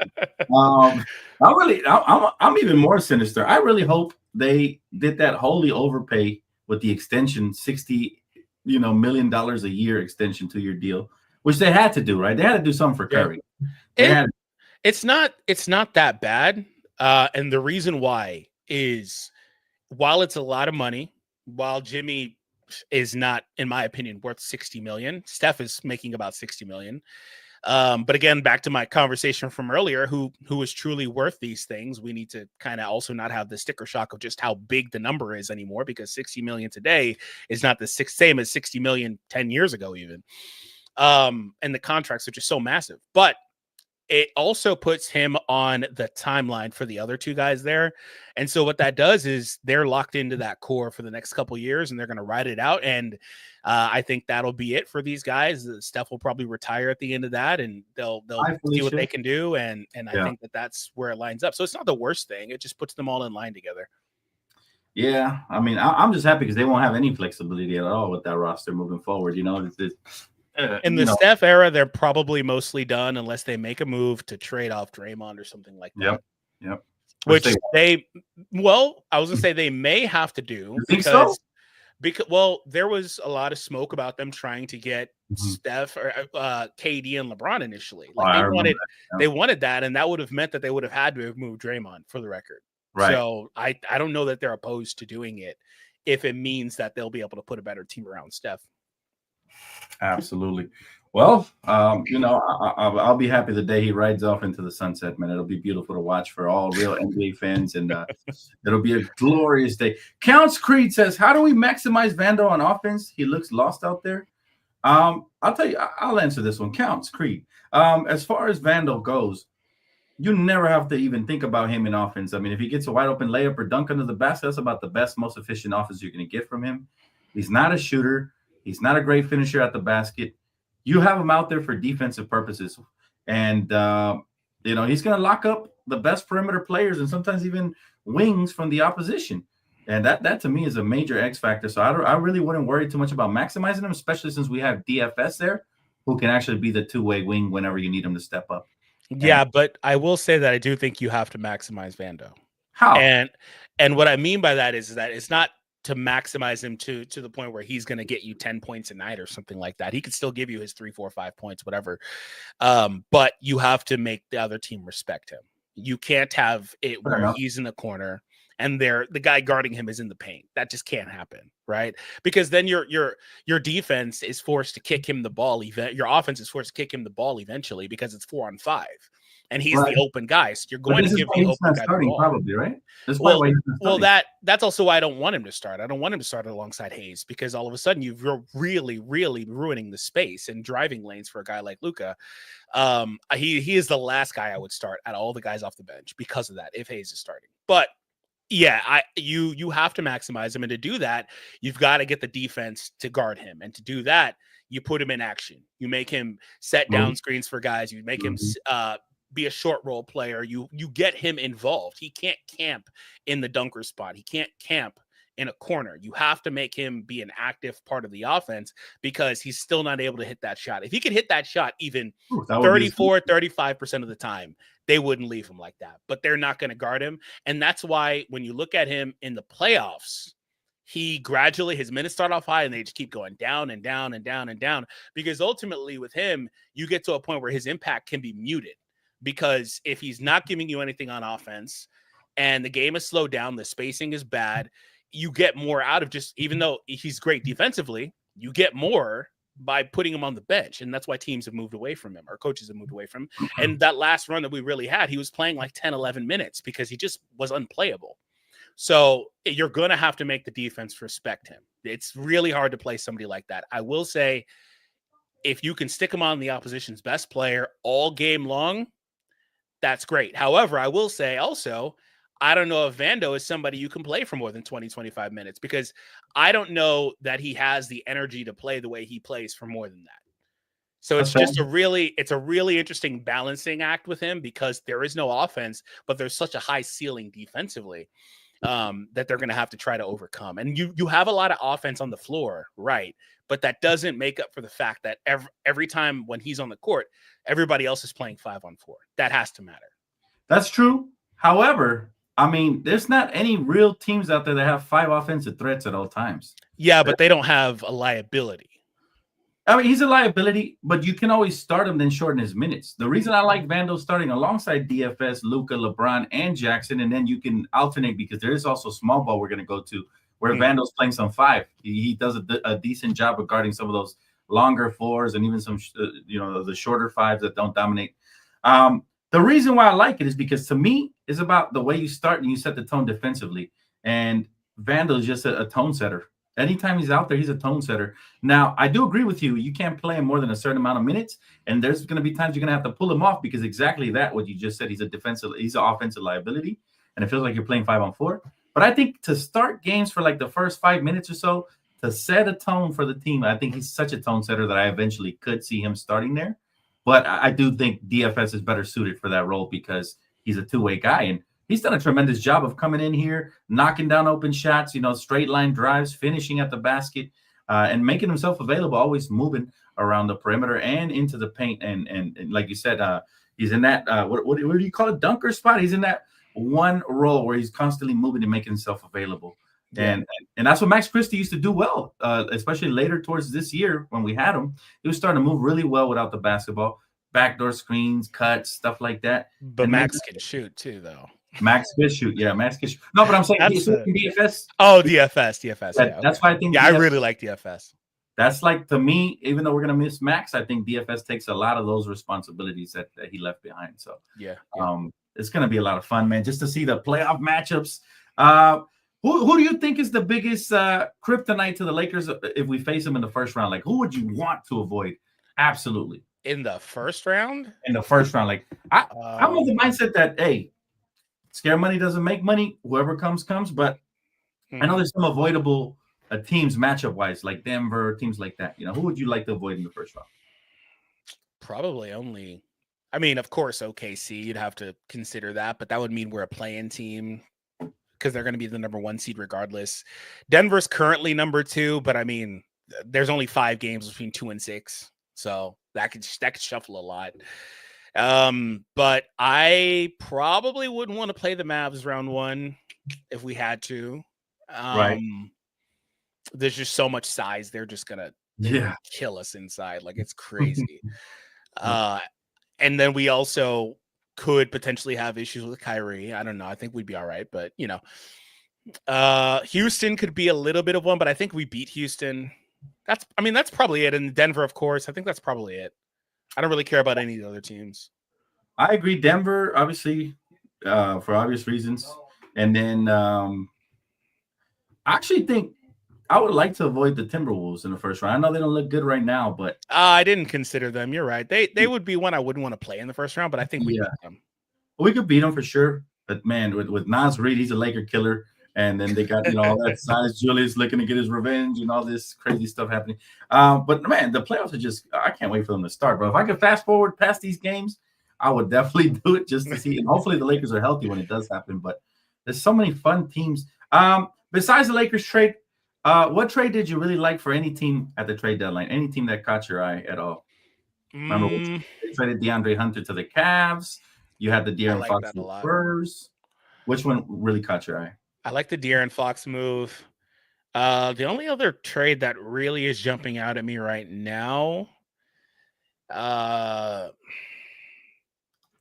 I'm even more sinister. I really hope they did that holy overpay with the extension, $60 million a year extension to your deal, which they had to do, right? They had to do something for Curry. It's not that bad, and the reason why is while it's a lot of money, while Jimmy is not, in my opinion, worth 60 million. Steph is making about 60 million. But again, back to my conversation from earlier, who is truly worth these things? We need to kind of also not have the sticker shock of just how big the number is anymore, because 60 million today is not the same as 60 million 10 years ago, even. And the contracts are just so massive. But it also puts him on the timeline for the other two guys there. And so what that does is they're locked into that core for the next couple of years, and they're going to ride it out. And I think that'll be it for these guys. Steph will probably retire at the end of that, and they'll see what they can do. And I think that's where it lines up. So it's not the worst thing. It just puts them all in line together. Yeah. I mean, I'm just happy because they won't have any flexibility at all with that roster moving forward. In the Steph era, they're probably mostly done unless they make a move to trade off Draymond or something like that. Yep. Which I was going to say they may have to do because there was a lot of smoke about them trying to get Steph or KD and LeBron initially. They wanted that, and that would have meant that they would have had to have moved Draymond, for the record. Right. So I don't know that they're opposed to doing it if it means that they'll be able to put a better team around Steph. Absolutely. Well, I'll be happy the day he rides off into the sunset, man. It'll be beautiful to watch for all real NBA fans, and it'll be a glorious day. Counts Creed says, how do we maximize Vando on offense? He looks lost out there. I'll tell you, I'll answer this one. Counts Creed. As far as Vando goes, you never have to even think about him in offense. I mean, if he gets a wide open layup or dunk under the basket, that's about the best, most efficient offense you're going to get from him. He's not a shooter. He's not a great finisher at the basket. You have him out there for defensive purposes. And, he's going to lock up the best perimeter players and sometimes even wings from the opposition. And that to me is a major X factor. So I really wouldn't worry too much about maximizing him, especially since we have DFS there who can actually be the two-way wing whenever you need him to step up. Yeah, but I will say that I do think you have to maximize Vando. How? And what I mean by that is that it's not to maximize him to the point where he's going to get you 10 points a night or something like that. He could still give you his 3, 4, 5 points, whatever. But you have to make the other team respect him. You can't have it where he's in the corner and the guy guarding him is in the paint. That just can't happen, right? Because then your defense is forced to kick him the ball. Your offense is forced to kick him the ball eventually because it's 4-on-5. And he's the open guy. So you're going to give the open guy the ball. Probably, right? That's also why I don't want him to start. I don't want him to start alongside Hayes because all of a sudden you're really, really ruining the space and driving lanes for a guy like Luka. He is the last guy I would start out of all the guys off the bench because of that, if Hayes is starting. But yeah, you have to maximize him. And to do that, you've got to get the defense to guard him. And to do that, you put him in action. You make him set down screens for guys. You make him be a short role player. You get him involved. He can't camp in the dunker spot. He can't camp in a corner. You have to make him be an active part of the offense because he's still not able to hit that shot. If he could hit that shot even 34, 35% of the time, they wouldn't leave him like that. But they're not going to guard him. And that's why when you look at him in the playoffs, he gradually, his minutes start off high and they just keep going down and down and down and down. Because ultimately with him, you get to a point where his impact can be muted. Because if he's not giving you anything on offense and the game is slowed down, the spacing is bad, you get more out of just, even though he's great defensively, you get more by putting him on the bench. And that's why teams have moved away from him. Our coaches have moved away from him. And that last run that we really had, he was playing like 10, 11 minutes because he just was unplayable. So you're going to have to make the defense respect him. It's really hard to play somebody like that. I will say, if you can stick him on the opposition's best player all game long, that's great. However, I will say also, I don't know if Vando is somebody you can play for more than 20, 25 minutes because I don't know that he has the energy to play the way he plays for more than that. So it's just a really interesting balancing act with him because there is no offense, but there's such a high ceiling defensively that they're going to have to try to overcome. And you have a lot of offense on the floor, right? But that doesn't make up for the fact that every time when he's on the court, everybody else is playing 5-on-4. That has to matter. That's true. However, I mean, there's not any real teams out there that have 5 offensive threats at all times. Yeah, but they don't have a liability. I mean, he's a liability, but you can always start him, then shorten his minutes. The reason I like Vando starting alongside DFS, Luka, LeBron, and Jaxson, and then you can alternate because there is also small ball we're going to go to where Vando's playing some 5. He does a decent job of guarding some of those longer 4s and even some, the shorter 5s that don't dominate. The reason why I like it is because to me, it's about the way you start and you set the tone defensively. And Vando is just a tone setter. Anytime he's out there, he's a tone setter. Now, I do agree with you. You can't play him more than a certain amount of minutes, and there's going to be times you're going to have to pull him off because exactly that, what you just said, he's an offensive liability, and it feels like you're playing 5-on-4. But I think to start games for like the first 5 minutes or so, to set a tone for the team, I think he's such a tone setter that I eventually could see him starting there. But I do think DFS is better suited for that role because he's a two-way guy, and he's done a tremendous job of coming in here, knocking down open shots, straight line drives, finishing at the basket, and making himself available, always moving around the perimeter and into the paint. And like you said, he's in that, what do you call it, dunker spot? He's in that one role where he's constantly moving and making himself available. Yeah. And that's what Max Christie used to do well, especially later towards this year when we had him. He was starting to move really well without the basketball, backdoor screens, cuts, stuff like that. But and Max can shoot too, though. Max can shoot. Yeah, Max can shoot. No, but I'm saying DFS. Oh, DFS. Yeah, that's why I think. Yeah, I really like DFS. That's like, to me, even though we're going to miss Max, I think DFS takes a lot of those responsibilities that he left behind. So, yeah. It's going to be a lot of fun, man, just to see the playoff matchups. Who do you think is the biggest kryptonite to the Lakers if we face them in the first round? Like, who would you want to avoid? Absolutely. In the first round? In the first round. Like, I'm of the mindset that, hey, scare money doesn't make money. Whoever comes. But I know there's some avoidable teams matchup-wise, like Denver, teams like that. Who would you like to avoid in the first round? Probably only, I mean, of course, OKC. You'd have to consider that, but that would mean we're a play-in team because they're going to be the number 1 seed regardless. Denver's currently number 2, but I mean, there's only 5 games between 2 and 6, so that could shuffle a lot. But I probably wouldn't want to play the Mavs round 1 if we had to. Right. There's just so much size. They're just gonna kill us inside. Like, it's crazy. And then we also could potentially have issues with Kyrie. I don't know. I think we'd be all right, but Houston could be a little bit of one, but I think we beat Houston. That's probably it. And Denver, of course, I think that's probably it. I don't really care about any of the other teams. I agree. Denver, obviously, for obvious reasons. And then I actually think I would like to avoid the Timberwolves in the first round. I know they don't look good right now, but I didn't consider them. You're right. They would be one I wouldn't want to play in the first round, but I think we beat them. We could beat them for sure. But man, with Naz Reid, he's a Laker killer. And then they got all that size Julius looking to get his revenge and all this crazy stuff happening. But man, the playoffs are I can't wait for them to start. But if I could fast forward past these games, I would definitely do it just to see. And hopefully the Lakers are healthy when it does happen. But there's so many fun teams. Besides the Lakers trade, what trade did you really like for any team at the trade deadline? Any team that caught your eye at all? Remember, they traded DeAndre Hunter to the Cavs. You had the I De'Aaron like Fox that to a the lot. Spurs. Which one really caught your eye? I like the De'Aaron Fox move. The only other trade that really is jumping out at me right now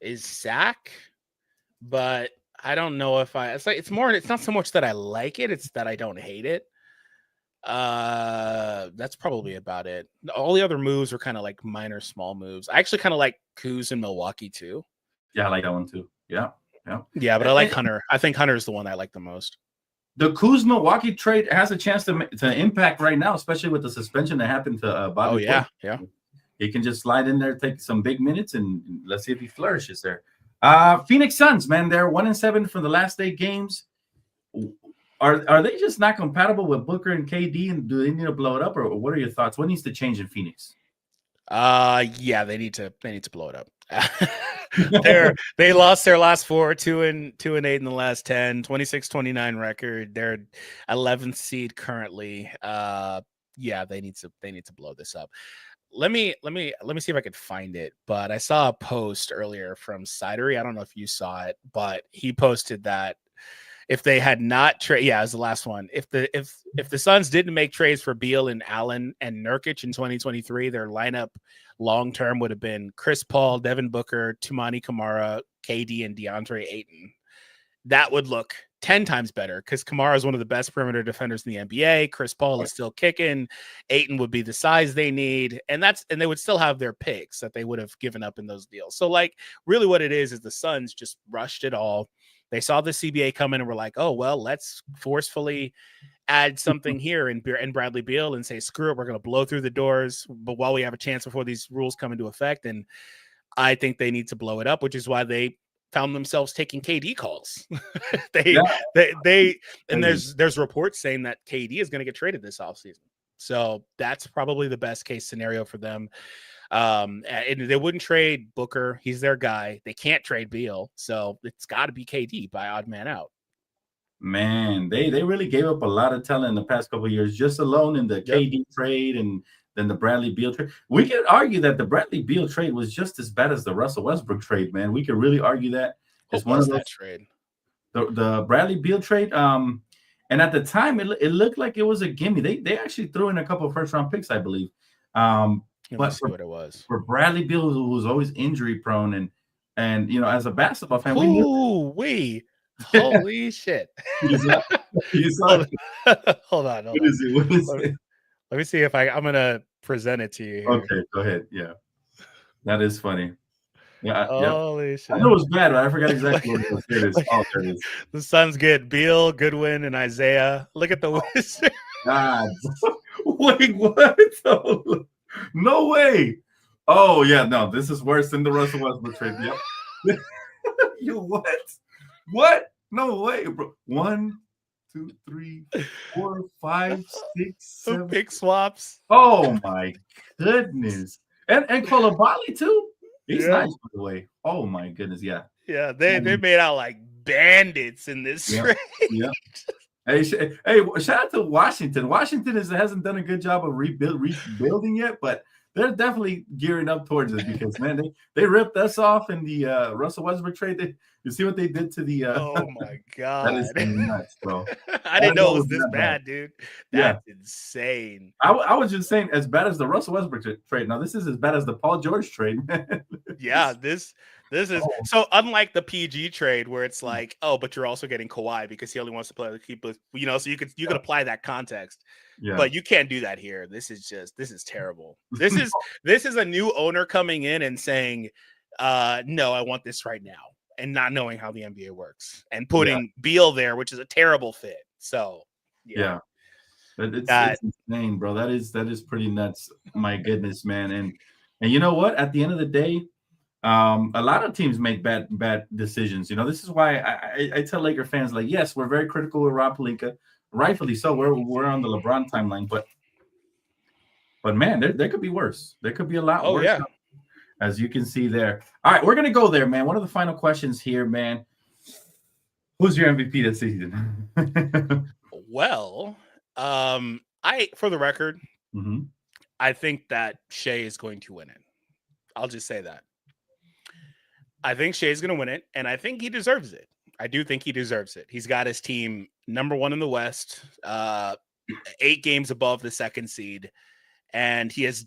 is Zach, but I don't know if it's not so much that I like it, it's that I don't hate it. That's probably about it. All the other moves are kind of like minor small moves. I actually kind of like Kuz in Milwaukee too. Yeah, I like that one too. Yeah. But I like Hunter. I think Hunter is the one I like the most. The Kuz Milwaukee trade has a chance to impact right now, especially with the suspension that happened to Bobby. Yeah. He can just slide in there, take some big minutes, and let's see if he flourishes there. Phoenix Suns, man, they're 1-7 from the last 8 games. Are they just not compatible with Booker and KD, and do they need to blow it up, or what are your thoughts? What needs to change in Phoenix? Yeah, they need to blow it up. They lost their last 4, 2-8 in the last 10, 26-29 record. They're 11th seed currently. Yeah, they need to blow this up. Let me see if I could find it. But I saw a post earlier from Sidery. I don't know if you saw it, but he posted that if they had not it was the last one. If the Suns didn't make trades for Beal and Allen and Nurkic in 2023, their lineup long term would have been Chris Paul, Devin Booker, Toumani Camara, KD, and DeAndre Ayton. That would look 10 times better because Kamara is one of the best perimeter defenders in the NBA. Chris Paul is still kicking. Ayton would be the size they need, and they would still have their picks that they would have given up in those deals. So, like, really, what it is the Suns just rushed it all. They saw the CBA come in and were like, oh, well, let's forcefully add something here in Bradley Beal and say, screw it, we're going to blow through the doors, but while we have a chance before these rules come into effect. And I think they need to blow it up, which is why they found themselves taking KD calls. There's reports saying that KD is going to get traded this offseason. So that's probably the best case scenario for them. And they wouldn't trade Booker. He's their guy. They can't trade Beal. So it's got to be KD by odd man out. Man, they really gave up a lot of talent in the past couple of years, just alone in the KD trade and then the Bradley Beal trade. We could argue that the Bradley Beal trade was just as bad as the Russell Westbrook trade, man. We could really argue that. It's one of those trade. The Bradley Beal trade. And at the time, it looked like it was a gimme. They actually threw in a couple of first-round picks, I believe. But see what it was for Bradley Beal, who was always injury prone, and you know, as a basketball fan, holy shit! Hold on. What is it? Let me see if I'm gonna present it to you here. Okay, go ahead. Yeah, that is funny. Yeah, holy shit! I know it was bad, but I forgot exactly what it was. There it is. Oh, there it is. The Suns get Beal, Goodwin, and Isaiah. Look at the Wizards. God, wait, what? No way. Oh yeah, no, this is worse than the Russell Westbrook trade. Yep. Yo, what? No way, bro. 1, 2, 3, 4, 5, 6, 7. Pick swaps. Oh my goodness. And Coulibaly too. He's nice, by the way. Oh my goodness, yeah. Yeah, they made out like bandits in this trade. Yeah. Hey, shout out to Washington. Washington hasn't done a good job of rebuilding yet, but they're definitely gearing up towards it because, man, they ripped us off in the Russell Westbrook trade. You see what they did to the oh my god, that is nuts, bro. I didn't know it was this bad, dude. That's insane. I was just saying, as bad as the Russell Westbrook trade. Now this is as bad as the Paul George trade, man. Yeah, this is so unlike the PG trade where it's like, oh, but you're also getting Kawhi because he only wants to play the keep, you know, so you could apply that context. Yeah. But you can't do that here. This is terrible. This is a new owner coming in and saying, no, I want this right now, and not knowing how the NBA works and putting Beal there, which is a terrible fit. So yeah. It's insane, bro. That is pretty nuts. My goodness, man. And you know what? At the end of the day, a lot of teams make bad decisions. You know, this is why I tell Laker fans, like, yes, we're very critical of Rob Pelinka, rightfully so. We're on the LeBron timeline, but man, there could be worse. There could be a lot worse. Yeah. as you can see there. All right, we're gonna go there, man. One of the final questions here, man. Who's your MVP this season? Well, for the record, Mm-hmm. I think that Shea is going to win it. I'll just say that. I think Shea's going to win it, and I think he deserves it. I do think he deserves it. He's got his team #1 in the West, 8 games above the second seed, and he has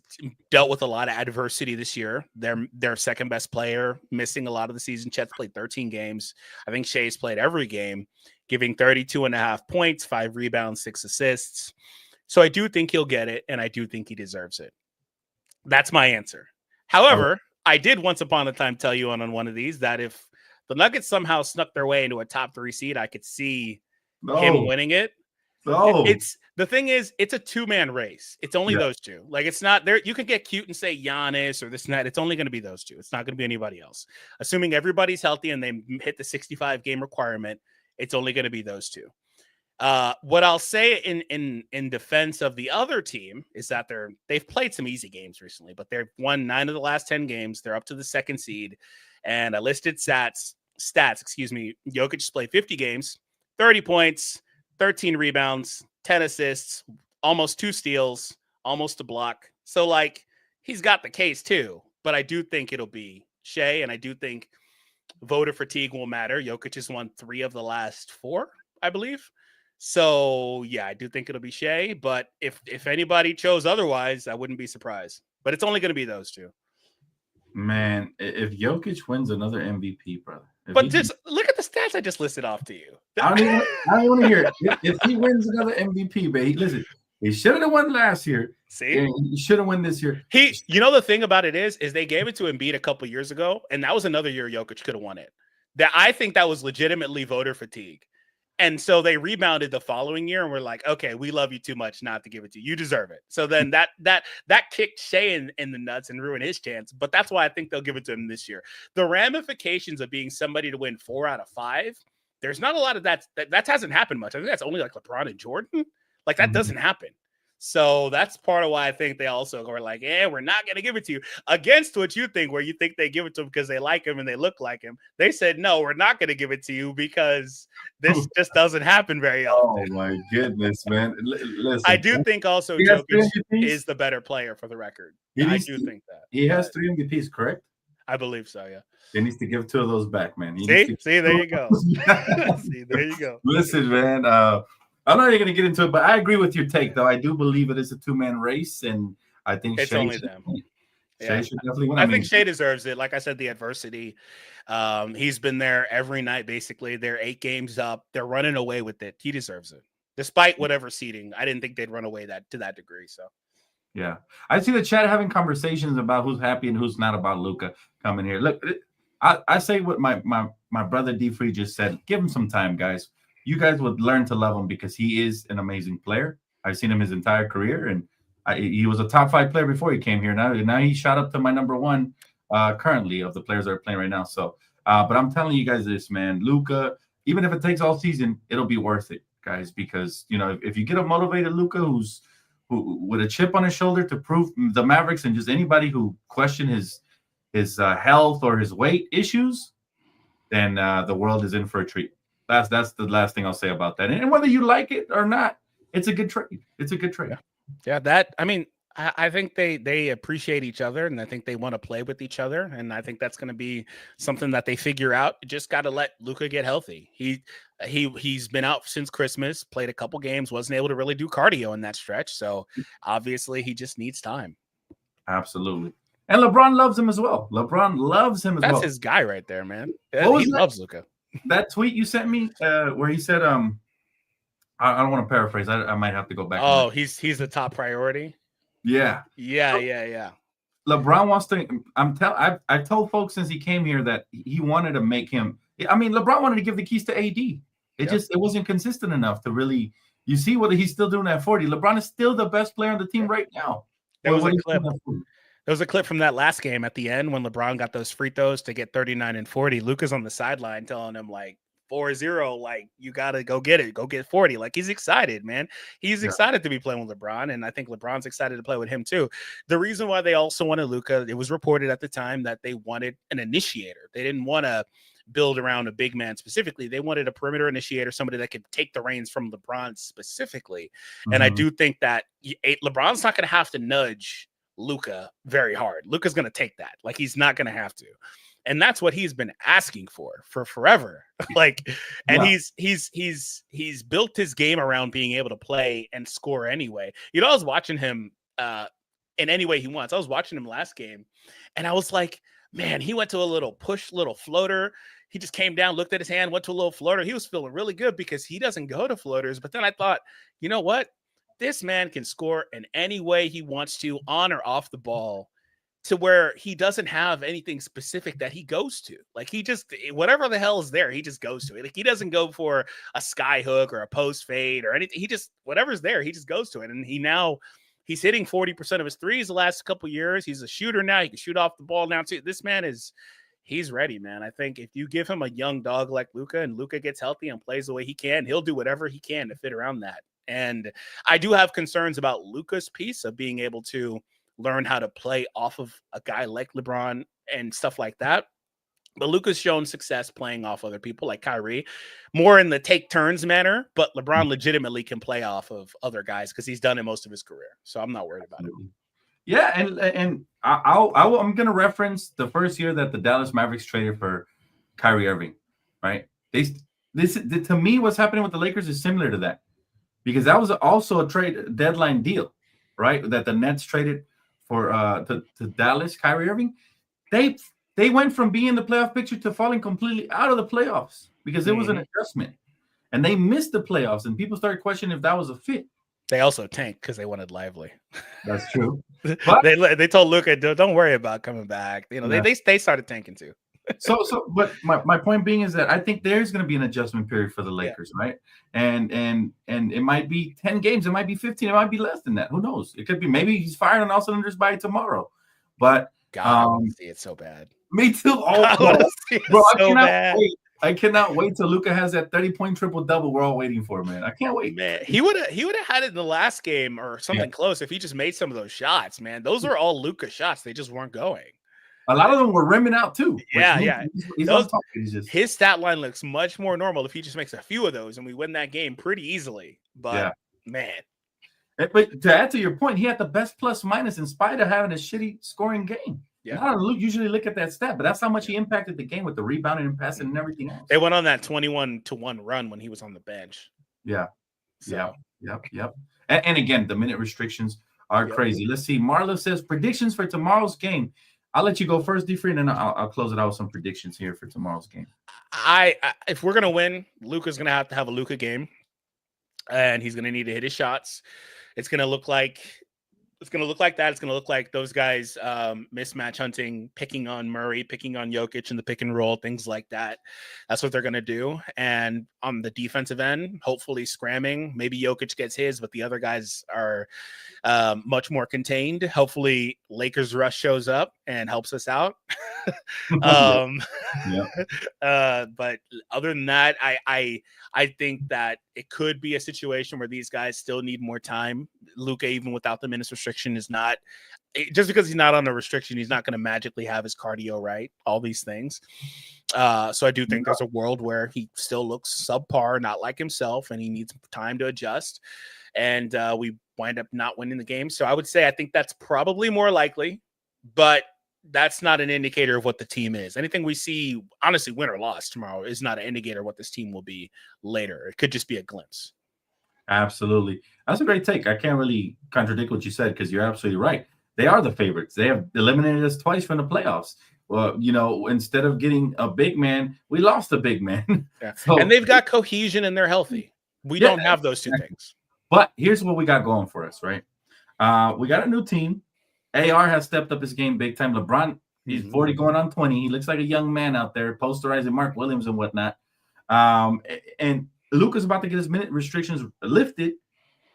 dealt with a lot of adversity this year. Their second best player missing a lot of the season. Chet's played 13 games. I think Shea's played every game, giving 32.5 points, 5 rebounds, 6 assists. So I do think he'll get it, and I do think he deserves it. That's my answer. However, I did once upon a time tell you on one of these that if the Nuggets somehow snuck their way into a top 3 seed, I could see him winning it. It's the thing is, it's a 2-man race. It's only those two. Like, it's not there. You can get cute and say Giannis or this and that. It's only going to be those two. It's not going to be anybody else. Assuming everybody's healthy and they hit the 65 game requirement, it's only going to be those two. What I'll say in defense of the other team is that they've played some easy games recently, but they've won 9 of the last 10 games. They're up to the second seed, and I listed stats. Jokic has played 50 games, 30 points, 13 rebounds, 10 assists, almost 2 steals, almost a block. So like he's got the case too, but I do think it'll be Shea, and I do think voter fatigue will matter. Jokic has won 3 of the last 4, I believe. So, yeah, I do think it'll be Shea, but if anybody chose otherwise, I wouldn't be surprised. But it's only going to be those two. Man, if Jokic wins another MVP, brother. But just look at the stats I just listed off to you. I don't want to hear it. If he wins another MVP, but listen, he should have won last year. See? He should have won this year. You know, the thing about it is they gave it to Embiid a couple years ago, and that was another year Jokic could have won it. I think that was legitimately voter fatigue. And so they rebounded the following year and were like, okay, we love you too much not to give it to you. You deserve it. So then that kicked Shea in the nuts and ruined his chance. But that's why I think they'll give it to him this year. The ramifications of being somebody to win 4 out of 5, there's not a lot of that hasn't happened much. I think that's only like LeBron and Jordan. Like that doesn't happen. So that's part of why I think they also are like, we're not going to give it to you. Against what you think, where you think they give it to him because they like him and they look like him. They said, no, we're not going to give it to you because this just doesn't happen very often. Oh, my goodness, man. Listen, I do think also Jokic is the better player for the record. I do think that. He has 3 MVPs, correct? I believe so, yeah. He needs to give 2 of those back, man. See, there you go. See, there you go. Listen, man, I'm not even going to get into it, but I agree with your take, though. I do believe it is a 2-man race, and I think it's only them. Shea should definitely win. I think Shea deserves it. Like I said, the adversity. He's been there every night, basically. They're 8 games up. They're running away with it. He deserves it. Despite whatever seeding, I didn't think they'd run away to that degree. So, yeah. I see the chat having conversations about who's happy and who's not about Luka coming here. Look, I say what my brother DFree just said. Give him some time, guys. You guys would learn to love him because he is an amazing player. I've seen him his entire career, and he was a top 5 player before he came here. Now he shot up to my #1 currently of the players that are playing right now. So, but I'm telling you guys this, man, Luka, even if it takes all season, it'll be worth it, guys, because if you get a motivated Luka who with a chip on his shoulder to prove the Mavericks and just anybody who question his health or his weight issues, then the world is in for a treat. That's the last thing I'll say about that. And whether you like it or not, it's a good trade. It's a good trade. Yeah. I think they appreciate each other, and I think they want to play with each other. And I think that's going to be something that they figure out. You just got to let Luka get healthy. He's been out since Christmas, played a couple games, wasn't able to really do cardio in that stretch. So obviously he just needs time. Absolutely. And LeBron loves him as well. That's his guy right there, man. He loves Luka. That tweet you sent me where he said, I don't want to paraphrase. I might have to go back. Oh, he's the top priority. Yeah. LeBron wants to. I've told folks since he came here that he wanted to make him. I mean, LeBron wanted to give the keys to AD. It wasn't consistent enough to really. You see what he's still doing at 40. LeBron is still the best player on the team right now. There was a clip. There was a clip from that last game at the end when LeBron got those free throws to get 39 and 40. Luka's on the sideline telling him, like, 4-0. Like, you got to go get it. Go get 40. Like, he's excited, man. He's excited to be playing with LeBron, and I think LeBron's excited to play with him too. The reason why they also wanted Luka, it was reported at the time that they wanted an initiator. They didn't want to build around a big man specifically. They wanted a perimeter initiator, somebody that could take the reins from LeBron specifically. And I do think that LeBron's not going to have to nudge Luka very hard. Luka's going to take that. Like, he's not going to have to. And that's what he's been asking for forever. Like, and he's built his game around being able to play and score anyway. You know, I was watching him in any way he wants. I was watching him last game, and I was like, man, he went to a little push, little floater. He just came down, looked at his hand, went to a little floater. He was feeling really good because he doesn't go to floaters. But then I thought, you know what? This man can score in any way he wants to, on or off the ball, to where he doesn't have anything specific that he goes to. Like, he just, whatever the hell is there, he just goes to it. Like, he doesn't go for a sky hook or a post fade or anything. He just, whatever's there, he just goes to it. And he's hitting 40% of his threes the last couple of years. He's a shooter now. He can shoot off the ball now too. This man he's ready, man. I think if you give him a young dog like Luka, and Luka gets healthy and plays the way he can, he'll do whatever he can to fit around that. And I do have concerns about Luka's piece of being able to learn how to play off of a guy like LeBron and stuff like that. But Luka's shown success playing off other people like Kyrie, more in the take turns manner, but LeBron legitimately can play off of other guys because he's done it most of his career. So I'm not worried about it. Yeah, and I'm going to reference the first year that the Dallas Mavericks traded for Kyrie Irving, right? To me, what's happening with the Lakers is similar to that, because that was also a trade deadline deal, right? That the Nets traded for to Dallas, Kyrie Irving. They went from being in the playoff picture to falling completely out of the playoffs because it was an adjustment, and they missed the playoffs, and people started questioning if that was a fit. They also tanked because they wanted Lively. That's true. But they told Luka, don't worry about coming back. You know, they started tanking too. But my point being is that I think there's going to be an adjustment period for the Lakers, right? And it might be 10 games, it might be 15, it might be less than that. Who knows? It could be, maybe he's fired on all cylinders by tomorrow. But God, I want to see it so bad. Me too. I cannot wait till Luka has that 30-point triple-double we're all waiting for, man. I can't wait. Man, he would have had it in the last game or something close if he just made some of those shots, man. Those are all Luka shots. They just weren't going. A lot of them were rimming out too. His stat line looks much more normal if he just makes a few of those and we win that game pretty easily. But man. But to add to your point, he had the best plus minus in spite of having a shitty scoring game. Yeah, I don't usually look at that stat, but that's how much he impacted the game with the rebounding and passing and everything else. They went on that 21-1 run when he was on the bench. Yeah. So. Yep. And again, the minute restrictions are crazy. Let's see. Marla says predictions for tomorrow's game. I'll let you go first, DFree, and then I'll close it out with some predictions here for tomorrow's game. If we're gonna win, Luka's gonna have to have a Luka game, and he's gonna need to hit his shots. It's gonna look like that. It's gonna look like those guys mismatch hunting, picking on Murray, picking on Jokic in the pick and roll, things like that. That's what they're gonna do. And on the defensive end, hopefully scramming. Maybe Jokic gets his, but the other guys are much more contained. Hopefully Lakers rush shows up and helps us out. But other than that, I think that it could be a situation where these guys still need more time. Luka, even without the minutes restriction, is not just because he's not on a restriction, he's not going to magically have his cardio right, all these things. So I do think there's a world where he still looks subpar, not like himself, and he needs time to adjust. And we wind up not winning the game. So I would say I think that's probably more likely, but that's not an indicator of what the team is. Anything we see, honestly, win or loss tomorrow is not an indicator of what this team will be later. It could just be a glimpse. Absolutely. That's a great take. I can't really contradict what you said because you're absolutely right. They are the favorites. They have eliminated us twice from the playoffs. Well, you know, instead of getting a big man, we lost a big man. And they've got cohesion and they're healthy. We don't have those two things. But here's what we got going for us, right? We got a new team. AR has stepped up his game big time. LeBron, he's 40 going on 20. He looks like a young man out there, posterizing Mark Williams and whatnot. And Luka's about to get his minute restrictions lifted.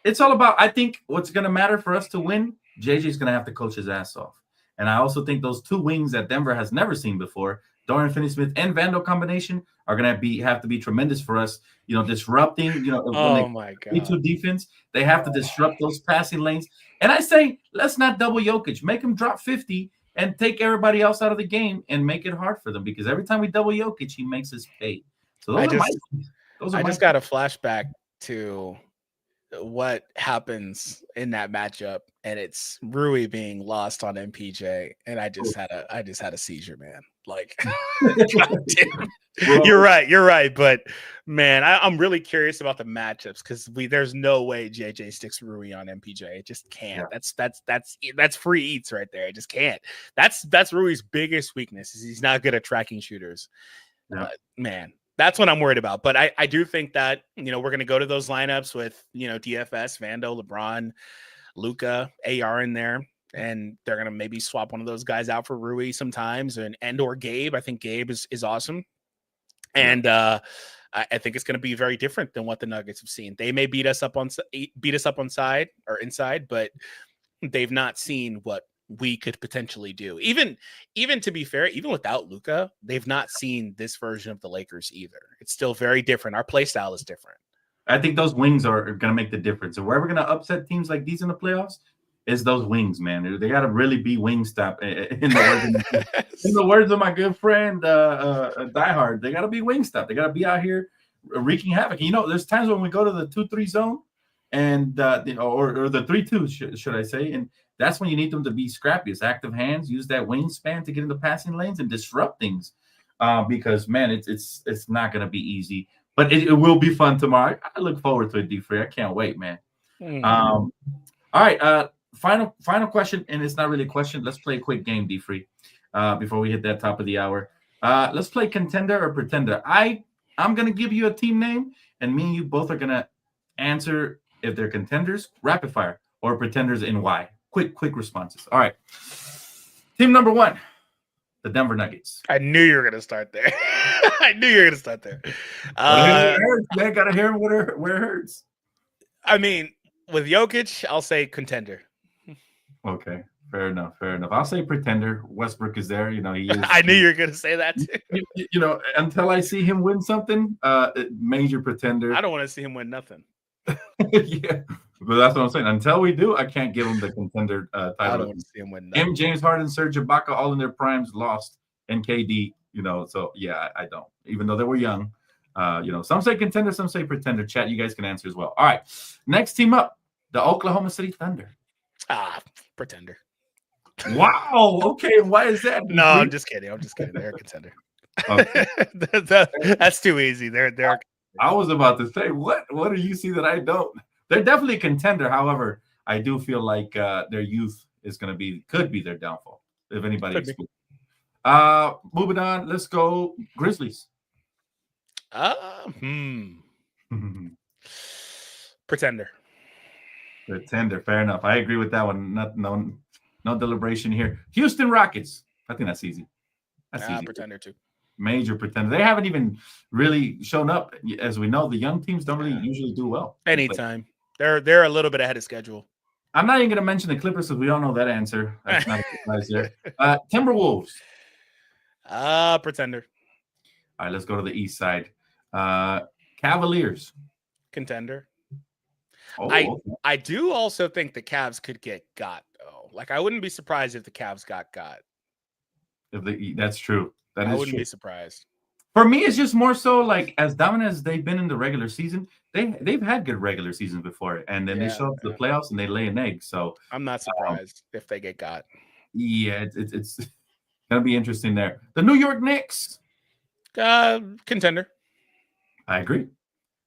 It's all about, I think, what's going to matter for us to win, JJ's going to have to coach his ass off. And I also think those two wings that Denver has never seen before, Dorian Finney-Smith and Vando combination are going to have to be tremendous for us. Disrupting. When they Oh my play God. to defense, they have to disrupt those passing lanes. And I say, let's not double Jokic. Make him drop 50 and take everybody else out of the game and make it hard for them, because every time we double Jokic, he makes us pay. So those I are my just got a flashback to what happens in that matchup, and it's Rui being lost on MPJ, and I just had a seizure, man. Like, God damn. You're right, but man, I'm really curious about the matchups, because there's no way JJ sticks Rui on MPJ. It just can't. Yeah. That's free eats right there. It just can't. That's Rui's biggest weakness, is he's not good at tracking shooters. Yeah. Man. That's what I'm worried about. But I do think that, we're going to go to those lineups with, DFS, Vando, LeBron, Luka, AR in there. And they're going to maybe swap one of those guys out for Rui sometimes, and or Gabe. I think Gabe is awesome. And I think it's going to be very different than what the Nuggets have seen. They may beat us up on side or inside, but they've not seen what we could potentially do. Even to be fair, even without Luka, they've not seen this version of the Lakers either. It's still very different. Our play style is different. I think those wings are going to make the difference. And where we're going to upset teams like these in the playoffs is those wings, man. They got to really be wing stop. In the words of my good friend Diehard, they got to be wing stop. They got to be out here wreaking havoc. There's times when we go to the 2-3 zone, and or the 3-2, should I say, and that's when you need them to be scrappy. It's active hands. Use that wingspan to get into passing lanes and disrupt things. Because man, it's not going to be easy, but it will be fun tomorrow. I look forward to it, DFree. I can't wait, man. All right. Final question, and it's not really a question. Let's play a quick game, DFree, before we hit that top of the hour. Let's play Contender or Pretender. I'm going to give you a team name, and me and you both are going to answer if they're contenders, rapid fire, or pretenders, and why. Quick responses. All right. Team number 1, the Denver Nuggets. I knew you were going to start there. It hurts, man. Got to hear where it hurts. I mean, with Jokic, I'll say contender. Okay. Fair enough. I'll say pretender. Westbrook is there. He is. I knew you were going to say that too. Until I see him win something, major pretender. I don't want to see him win nothing. Yeah, but that's what I'm saying. Until we do, I can't give him the contender title. I don't want to see him win nothing. James Harden, Serge Ibaka, all in their primes, lost, and KD. So yeah, I don't. Even though they were young, some say contender, some say pretender. Chat, you guys can answer as well. All right, next team up, the Oklahoma City Thunder. Pretender. Wow. Okay. Why is that? No, I'm just kidding. They're a contender. Okay. That's too easy. They're. I was about to say, what do you see that I don't? They're definitely a contender. However, I do feel like their youth could be their downfall. If anybody is moving on, let's go Grizzlies. Pretender. Pretender, fair enough. I agree with that one. No deliberation here. Houston Rockets. I think that's easy. That's easy. Pretender too. Major pretender. They haven't even really shown up. As we know, the young teams don't really usually do well. Anytime. They're a little bit ahead of schedule. I'm not even going to mention the Clippers because we all know that answer. That's not a surprise there. Timberwolves. Pretender. All right, let's go to the east side. Cavaliers. Contender. Oh, I do also think the Cavs could get got, though. Like, I wouldn't be surprised if the Cavs got. That's true. I wouldn't be surprised. For me, it's just more so like as dominant as they've been in the regular season, they've had good regular seasons before, and then they show up to the playoffs and they lay an egg. So I'm not surprised if they get got. Yeah, it's gonna be interesting there. The New York Knicks. Contender. I agree.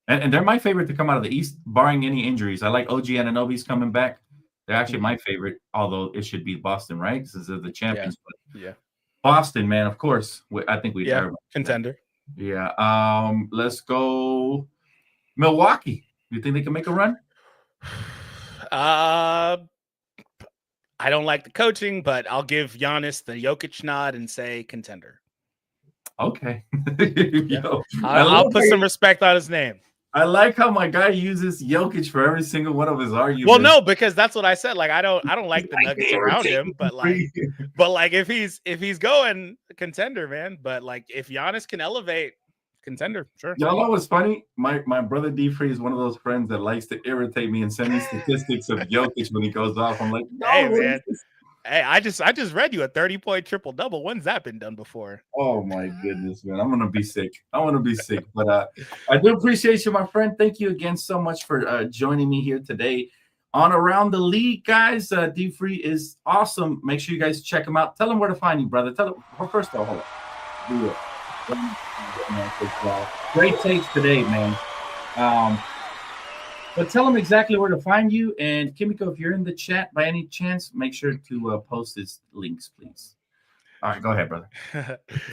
And they're my favorite to come out of the East, barring any injuries. I like OG Anunoby's coming back. They're actually my favorite, although it should be Boston, right? Since they're the champions. Yeah. Boston, man, of course. I think we contender. Yeah. Let's go Milwaukee. You think they can make a run? I don't like the coaching, but I'll give Giannis the Jokic nod and say contender. Okay. I'll put some respect on his name. I like how my guy uses Jokic for every single one of his arguments. Well, no, because that's what I said. Like, I don't like the Nuggets around him, but like if he's going contender, man. But like if Giannis can elevate contender, sure. Y'all know what's funny? My brother DFree is one of those friends that likes to irritate me and send me statistics of Jokic when he goes off. I'm like, no, hey man. Hey, I just read you a 30-point triple-double. When's that been done before? Oh my goodness, man. I'm gonna be sick. But I do appreciate you, my friend. Thank you again so much for joining me here today on Around the League, guys. DFree is awesome. Make sure you guys check him out. Tell him where to find you, brother. Tell him. Well, first of all, hold on. Do it. Great takes today, man. But tell them exactly where to find you. And Kimiko, if you're in the chat by any chance, make sure to post his links, please. All right, go ahead, brother.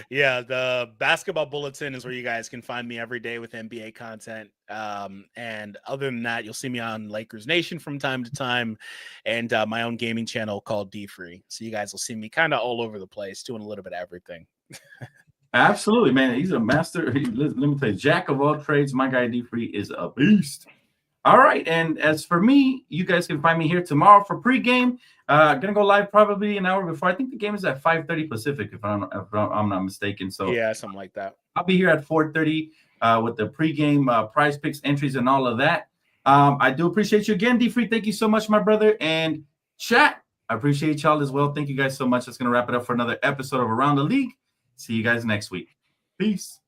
Yeah, the Basketball Bulletin is where you guys can find me every day with NBA content. And other than that, you'll see me on Lakers Nation from time to time and my own gaming channel called DFree. So you guys will see me kind of all over the place doing a little bit of everything. Absolutely, man. He's a master. Let me tell you, jack of all trades. My guy DFree is a beast. All right, and as for me, you guys can find me here tomorrow for pregame. Gonna go live probably an hour before. I think the game is at 5:30 Pacific, if I'm not mistaken. So yeah, something like that. I'll be here at 4:30 with the pregame prize picks, entries, and all of that. I do appreciate you again, DFree. Thank you so much, my brother. And chat, I appreciate y'all as well. Thank you guys so much. That's gonna wrap it up for another episode of Around the League. See you guys next week. Peace.